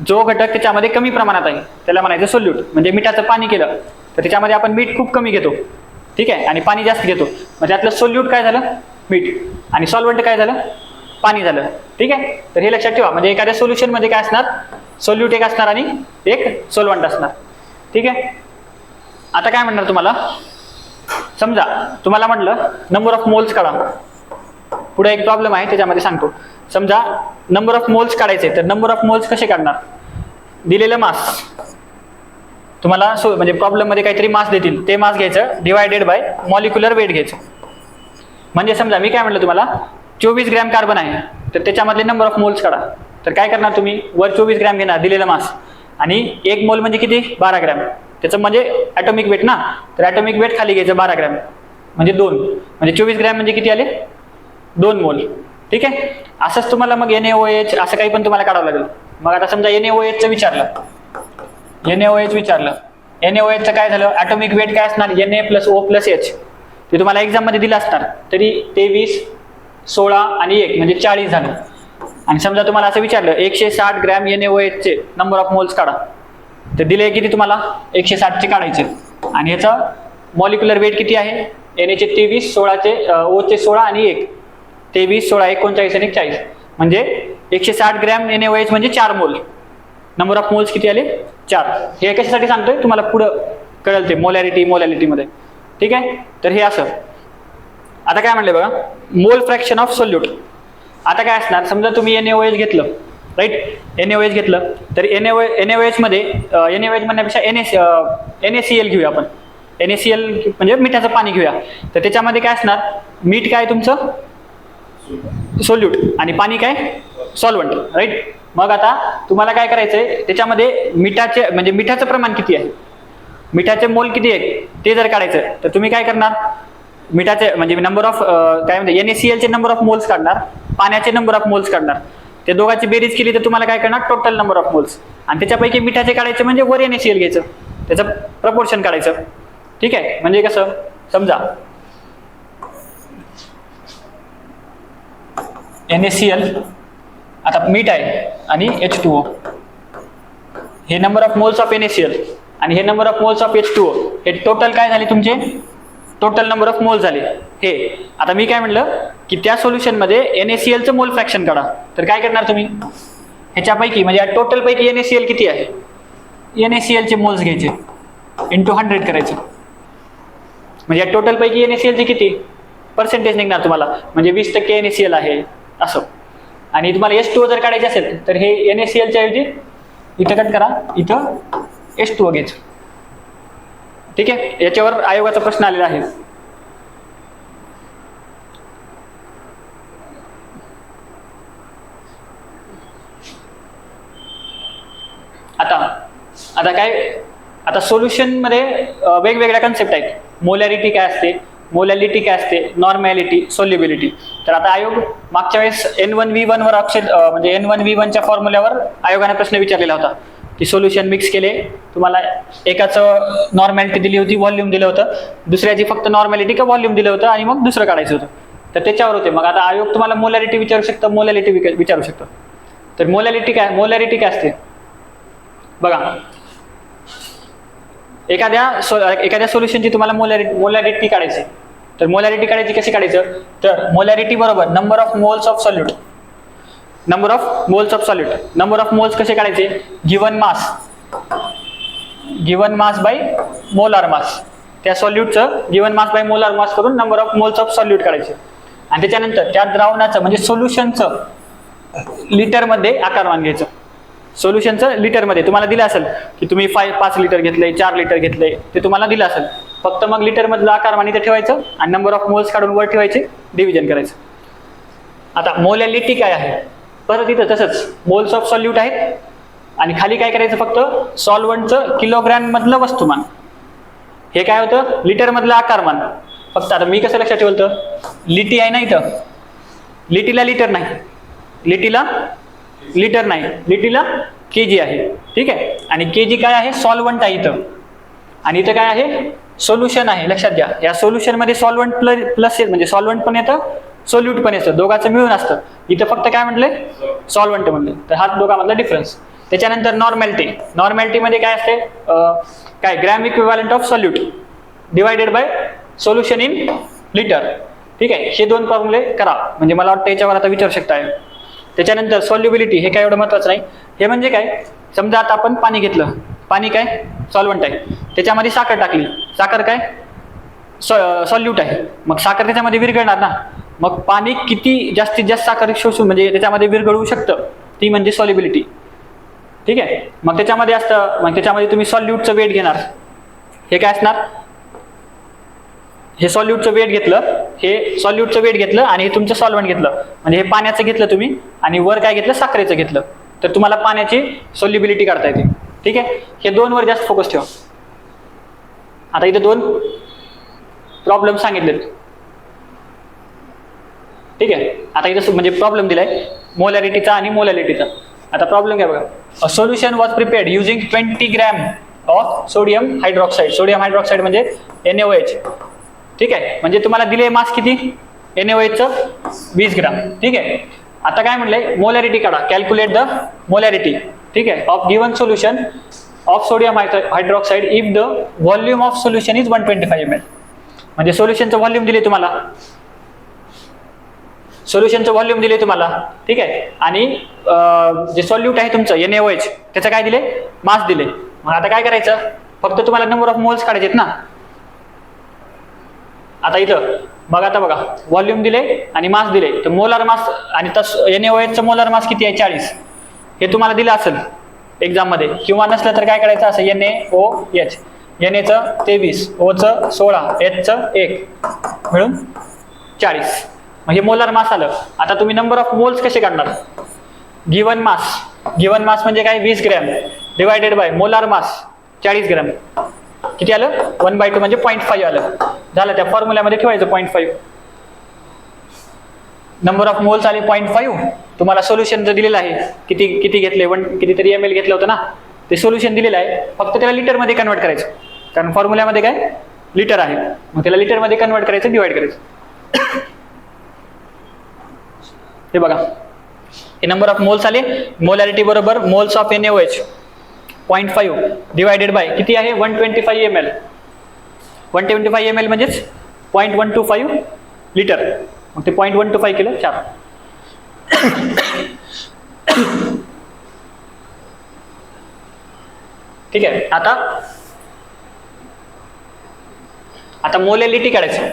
जो घटक त्याच्यामध्ये कमी प्रमाणात आहे त्याला म्हणायचं सोल्यूट. म्हणजे मिठाचं पाणी केलं तर त्याच्यामध्ये आपण मीठ खूप कमी घेतो, ठीक आहे, आणि पाणी जास्त घेतो, म्हणजे त्यातलं सोल्यूट काय झालं, मीठ, आणि सॉल्वंट काय झालं, पाणी झालं. ठीक आहे, तर हे लक्षात ठेवा. म्हणजे एखाद्या सोल्युशन मध्ये काय असणार, सोल्यूट एक असणार आणि एक सोल्वंट असणार. ठीक आहे, आता काय म्हणणार तुम्हाला, समजा तुम्हाला म्हटलं नंबर ऑफ मोल्स काढा. पुढे एक प्रॉब्लेम आहे त्याच्यामध्ये सांगतो. समजा नंबर ऑफ मोल्स काढायचे, तर नंबर ऑफ मोल्स कसे काढणार, दिलेलं मास तुम्हाला म्हणजे प्रॉब्लेम मध्ये काहीतरी मास देतील, ते मास घ्यायचं डिवायडेड बाय मॉलिक्युलर वेट घ्यायचं. म्हणजे समजा मी काय म्हटलं तुम्हाला 24 ग्रॅम कार्बन आहे, तर त्याच्यामधले नंबर ऑफ मोल्स काढा. तर काय करणार तुम्ही, वर 24 ग्रॅम घेणार दिलेलं मास, आणि 1 मोल म्हणजे किती 12 ग्रॅम, त्याचं म्हणजे ॲटॉमिक वेट ना, तर ॲटॉमिक वेट खाली घ्यायचं 12 ग्रॅम म्हणजे 2, म्हणजे 24 ग्रॅम म्हणजे किती आले 2 मोल. ठीक आहे, असंच तुम्हाला मग NaOH असं काही पण तुम्हाला काढावं लागेल. मग आता समजा NaOHचं विचारलं, NaOH विचारलं, NaOHचं काय झालं, ॲटॉमिक वेट काय असणार Na+O+H, ते तुम्हाला एक्झाम मध्ये दिलं असणार, तरी 23, 16 आणि 1 म्हणजे 40 झालं. आणि समजा तुम्हाला असं विचारलं 160 ग्रॅम NaOH चे नंबर ऑफ मोल्स काढा, तर दिले किती तुम्हाला 160 चे काढायचे, आणि ह्याचा मॉलिक्युलर वेट किती आहे, Na चे 23, 16 चे O चे 16 आणि 1, 23, 16, 39 आणि 40, म्हणजे 160 ग्रॅम NaOH म्हणजे 4 मोल. नंबर ऑफ मोल्स किती आले 4. हे कशासाठी सांगतोय तुम्हाला पुढं कळेल ते मोलॅरिटी मध्ये. ठीक आहे, तर हे असं. आता काय म्हणले बघा, मोल फ्रॅक्शन ऑफ सोल्यूट. आता काय असणार, समजा तुम्ही NaOH घेतलं, राईट, NaOH घेतलं, तर NaOH मध्ये NaOH म्हणण्यापेक्षा NaCl घेऊया आपण. NaCl म्हणजे मिठाचं पाणी घेऊया. तर त्याच्यामध्ये काय असणार, मीठ काय तुमचं सोल्यूट आणि पाणी काय सॉल्वंट, राईट. मग आता तुम्हाला काय करायचंय, त्याच्यामध्ये मिठाचे म्हणजे मिठाचं प्रमाण किती आहे, मिठाचे मोल किती आहे ते जर काढायचं, तर तुम्ही काय करणार, मिठाचे म्हणजे नंबर ऑफ काय म्हणते NaCl चे नंबर ऑफ मोल्स काढणार, पाण्याचे नंबर ऑफ मोल्स काढणार, ते दोघांची बेरीज केली तर तुम्हाला काय करणार टोटल नंबर ऑफ मोल्स, आणि त्याच्यापैकी मिठाचे काढायचे म्हणजे वर NaCl घ्यायचं, त्याचं प्रपोर्शन काढायचं. ठीक आहे, म्हणजे कसं, समजा NaCl आता मीठ आहे आणि H2O, हे number of moles of NaCl आणि हे number of moles of H2O, हे टोटल काय झाले तुमचे, टोटल नंबर ऑफ मोल झाले हे. आता मी काय म्हटलं की त्या सोल्युशन मध्ये NaCl चं मोल फ्रॅक्शन काढा, तर काय करणार तुम्ही, ह्याच्यापैकी म्हणजे टोटल पैकी NaCl किती आहे, NaCl चे मोल्स घ्यायचे इंटू 100 करायचं, म्हणजे टोटल पैकी NaCl चे किती पर्सेंटेज निघणार तुम्हाला, म्हणजे 20% NaCl आहे असं. आणि तुम्हाला H2O जर काढायचे असेल तर हे NaCl च्या ऐवजी इथं कट करा, इथं H2O घ्यायचं. ठीक आहे, याच्यावर आयोगाचा प्रश्न आलेला आहे. आता काय, आता सोल्युशन मध्ये वेगवेगळ्या कन्सेप्ट आहेत. मोलॅरिटी काय असते, मोलॅलिटी काय असते, नॉर्मॅलिटी, सोल्युबिलिटी. तर आता आयोग मागच्या वेळेस N1V1 वर म्हणजे N1V1 च्या फॉर्म्युल्यावर आयोगाने प्रश्न विचारलेला होता की सोल्युशन मिक्स केले, तुम्हाला एकाचं नॉर्मॅलिटी दिली होती, व्हॉल्यूम दिलं होतं, दुसऱ्याची फक्त नॉर्मॅलिटी का व्हॉल्यूम दिलं होतं, आणि मग दुसरं काढायचं होतं, तर त्याच्यावर होते. मग आता आयोग तुम्हाला मोलॅरिटी विचारू शकतं, मोलॅलिटी विचारू शकतं. तर मोलॅरिटी काय असते बघा, एखाद्या सोल्युशनची तुम्हाला मोलॅरिटी काढायची, तर मोलॅरिटी काढायची कशी काढायचं, तर मोलॅरिटी बरोबर number of moles of solute, number of moles of solute, number of moles कसे काढायचे, given mass by molar mass, त्या सॉल्यूटचं given mass by molar mass करून number of moles of solute काढायचे, आणि त्याच्यानंतर त्या द्रावणाचं म्हणजे सोल्युशनचं लिटरमध्ये आकारमान घ्यायचं. सोल्युशनचं लिटरमध्ये तुम्हाला दिलं असेल की तुम्ही 5 लिटर घेतले, 4 लिटर घेतले, ते तुम्हाला दिलं असेल. फक्त मग लिटरमधलं आकारमान इथे ठेवायचं आणि नंबर ऑफ मोल्स काढून वर ठेवायचे, डिव्हिजन करायचं. आता मोलॅलिटी काय आहे, परत इथं तसंच मोल्स ऑफ सॉल्यूट आहेत आणि खाली काय करायचं, फक्त सॉल्वंटचं किलोग्रॅम मधलं वस्तुमान. हे काय होतं, लिटर मधलं आकारमान. फक्त आता मी कसं लक्षात ठेवलं, लिटी आहे ना इथं, लिटीला लिटर नाही, लिटीला लिटर नाही, लिटीला केजी आहे. ठीक आहे, आणि केजी काय आहे, सॉल्वंट आहे इथं, आणि इथं काय आहे, सोल्युशन आहे. लक्षात घ्या, या सोल्युशन मध्ये सॉल्वंट प्लस म्हणजे सॉल्वंट पण येतं, सोल्यूट पण येतं, दोघांचं मिळून असतं. इथं फक्त काय म्हटले, सॉल्वंट म्हणले. तर हा दोघांमधला डिफरन्स. त्याच्यानंतर नॉर्मॅलिटी. नॉर्मॅलिटीमध्ये काय असते, काय gram equivalent of solute divided by solution in litre. ठीक आहे, हे 2 फॉर्म्युले करा, म्हणजे मला वाटतं याच्यावर आता विचारू शकताय. त्याच्यानंतर सॉल्युबिलिटी, हे काय एवढं महत्वाचं नाही. हे म्हणजे काय, समजा आता आपण पाणी घेतलं, पाणी काय सॉल्वंट आहे, त्याच्यामध्ये साखर टाकली, साखर काय सॉल्यूट आहे, मग साखर त्याच्यामध्ये विरघळणार ना. मग पाणी किती जास्तीत जास्त साखर शोषून म्हणजे त्याच्यामध्ये विरघळू शकतं, ती म्हणजे सॉल्युबिलिटी. ठीक आहे, मग त्याच्यामध्ये असतं, मग त्याच्यामध्ये तुम्ही सॉल्यूटचं वेट घेणार. हे काय असणार, हे सॉल्यूटचं वेट घेतलं, हे सॉल्यूटचं वेट घेतलं आणि हे तुमचं सॉल्वंट घेतलं, म्हणजे हे पाण्याचं घेतलं तुम्ही आणि वर काय घेतलं, साखरेचं घेतलं, तर तुम्हाला पाण्याची सॉल्युबिलिटी काढता येते. ठीक आहे, हे 2 वर जास्त फोकस ठेवा. आता इथे 2 प्रॉब्लेम सांगितलेत. ठीक आहे, आता इथं म्हणजे प्रॉब्लेम दिलाय मोलॅरिटीचा आणि मोलॅलिटीचा. आता प्रॉब्लेम काय बघा, a solution was prepared using 20 gram of sodium hydroxide. Sodium hydroxide म्हणजे NaOH. ठीक आहे, म्हणजे तुम्हाला दिले मास किती, NaOHचं 20 ग्राम. ठीक आहे, आता काय म्हणलंय, मोलॅरिटी काढा, कॅल्क्युलेट द मोलॅरिटी. ठीक आहे, of given solution of sodium hydroxide if the volume of solution is 125 ml. म्हणजे सोल्युशनचं व्हॉल्यूम दिले तुम्हाला, सोल्युशनचं व्हॉल्यूम दिले तुम्हाला. ठीक आहे, आणि जे सॉल्यूट आहे तुमचं NaOH, त्याचं काय दिले, मास दिले. मग आता काय करायचं, फक्त तुम्हाला नंबर ऑफ मोल्स काढायचे ना. आता इथं बघा, आता बघा व्हॉल्यूम दिले आणि मास दिले, तर मोलार मास आणि NaOHचं मोलार मास किती आहे, 40. हे तुम्हाला दिलं असेल एक्झाम मध्ये, किंवा नसलं तर काय करायचं, असं NaOH, Naचं 23, Oचं 16, Hचं 1 मिळून 40. मग हे मोलार मास आलं. आता तुम्ही नंबर ऑफ मोल्स कसे काढणार, गिवन मास, गिवन मास म्हणजे काय, 20 gram divided by molar mass 40 gram, किती आलं, 1/2 म्हणजे 0.5 आलं. झालं, त्या फॉर्म्युल्यामध्ये ठेवायचं 0.5. नंबर ऑफ मोल्स आले 0.5. तुम्हाला सोल्युशन जर दिलेलं आहे, किती किती घेतले, कितीतरी ml घेतलं होतं ना, ते सोल्युशन दिलेलं आहे, फक्त त्याला लिटरमध्ये कन्वर्ट करायचं, कारण फॉर्म्युल्यामध्ये काय लिटर आहे, मग त्याला लिटरमध्ये कन्वर्ट करायचं, डिवाइड करायचं. हे बघा, हे नंबर ऑफ मोल्स आले, मोलॅरिटी बरोबर moles of NaOH 0.5 divided by किती आहे, 125 ml. 125 ml म्हणजेच 0.125 लिटर. मग ते 0.125 केलं 4. ठीक आहे, आता मोलॅलिटी काढायचं.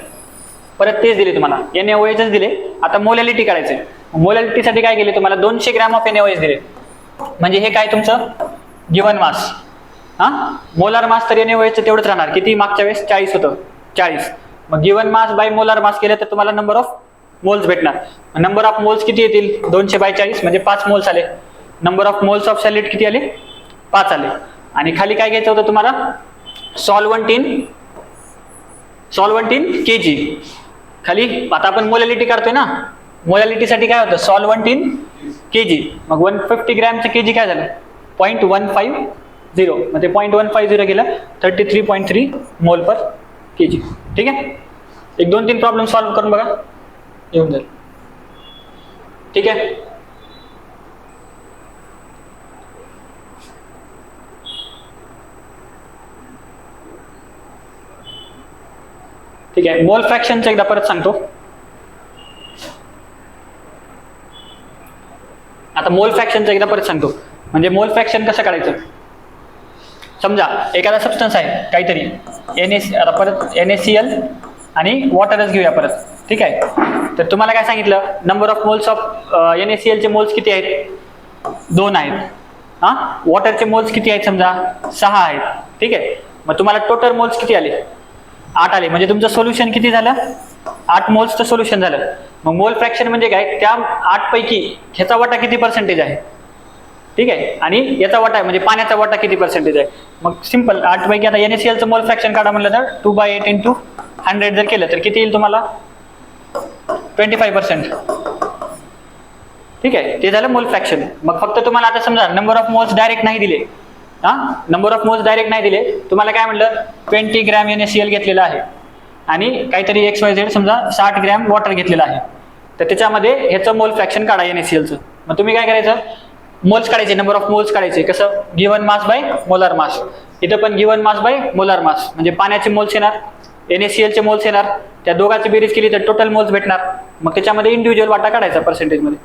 परत तेच दिले तुम्हाला, NaOHच दिले. आता मोलॅलिटी काढायचे. मोलॅलिटीसाठी काय केले, तुम्हाला 200 ग्रॅम ऑफ NaOH दिले, म्हणजे हे काय तुमचं गिवन मास. मोलार मास तर NaOHचं तेवढंच राहणार, किती मागच्या वेळेस 40 होतं, 40. मग गिवन मास बाय मोलार मास केलं तर तुम्हाला नंबर ऑफ मोल्स भेटणार. नंबर ऑफ मोल्स किती येतील, 200/40 म्हणजे 5 मोल्स आले. Number of moles of solid किती आले, 5 आले. आणि खाली काय घ्यायचं होतं तुम्हाला, सॉल्वंट इन केजी. खाली आता आपण मोलॅलिटी काढतोय ना, मोलॅलिटीसाठी काय होतं, सॉल्वंट इन केजी. मग 150 ग्रॅमचं केजी काय झालं, 0.150, म्हणजे 0.150 गेलं 33.3 मोल पर केजी. ठीक आहे, 1-2-3 प्रॉब्लेम सॉल्व्ह करून बघा, येऊन जाईल. ठीक आहे, ठीक आहे. मोल फ्रॅक्शनचं एकदा परत सांगतो. आता मोल फ्रॅक्शनचं एकदा परत सांगतो, म्हणजे मोल फ्रॅक्शन कसं काढायचं. समजा एखादा सबस्टन्स आहे काहीतरी, आता परत NaCl आणि वॉटरच घेऊया परत. ठीक आहे, तर तुम्हाला काय सांगितलं, number of moles of NaCl चे मोल्स किती आहेत, 2 आहेत. वॉटरचे मोल्स किती आहेत समजा 6 आहेत. ठीक आहे, मग तुम्हाला टोटल मोल्स किती आले 8 आले. म्हणजे तुमचं सोल्युशन किती झालं 8 मोल्सचं सोल्युशन झालं. मग मोल फ्रॅक्शन म्हणजे काय, त्या 8 पैकी ह्याचा वाटा किती पर्सेंटेज आहे. ठीक आहे, आणि याचा वाटा म्हणजे पाण्याचा वाटा किती पर्सेंटेज आहे. मग सिंपल 8 पैकी आता NaClचं मोल फ्रॅक्शन काढा म्हणलं तर 2/8 × 100 जर केलं तर किती येईल तुम्हाला 25%. ठीक आहे, ते झालं मोल फ्रॅक्शन. मग फक्त तुम्हाला आता समजा नंबर ऑफ मोल्स डायरेक्ट नाही दिले, नंबर ऑफ मोल्स डायरेक्ट नाही दिले, तुम्हाला काय म्हणलं 20 ग्रॅम NaCl घेतलेला आहे आणि काहीतरी XYZ समजा 60 ग्रॅम वॉटर घेतलेलं आहे, तर त्याच्यामध्ये ह्याचं मोल फ्रॅक्शन काढा NaClचं. मग तुम्ही काय करायचं, मोल्स काढायचे, नंबर ऑफ मोल्स काढायचे. कसं, गिव्हन मास बाय मोलार मास. इथं पण गिव्हन मास बाय मोलार मास, म्हणजे पाण्याचे मोल्स येणार, NaClचे मोल्स येणार, त्या दोघांची बेरीज केली तर टोटल मोल्स भेटणार. मग त्याच्यामध्ये इंडिव्हिज्युअल वाटा काढायचा पर्सेंटेजमध्ये.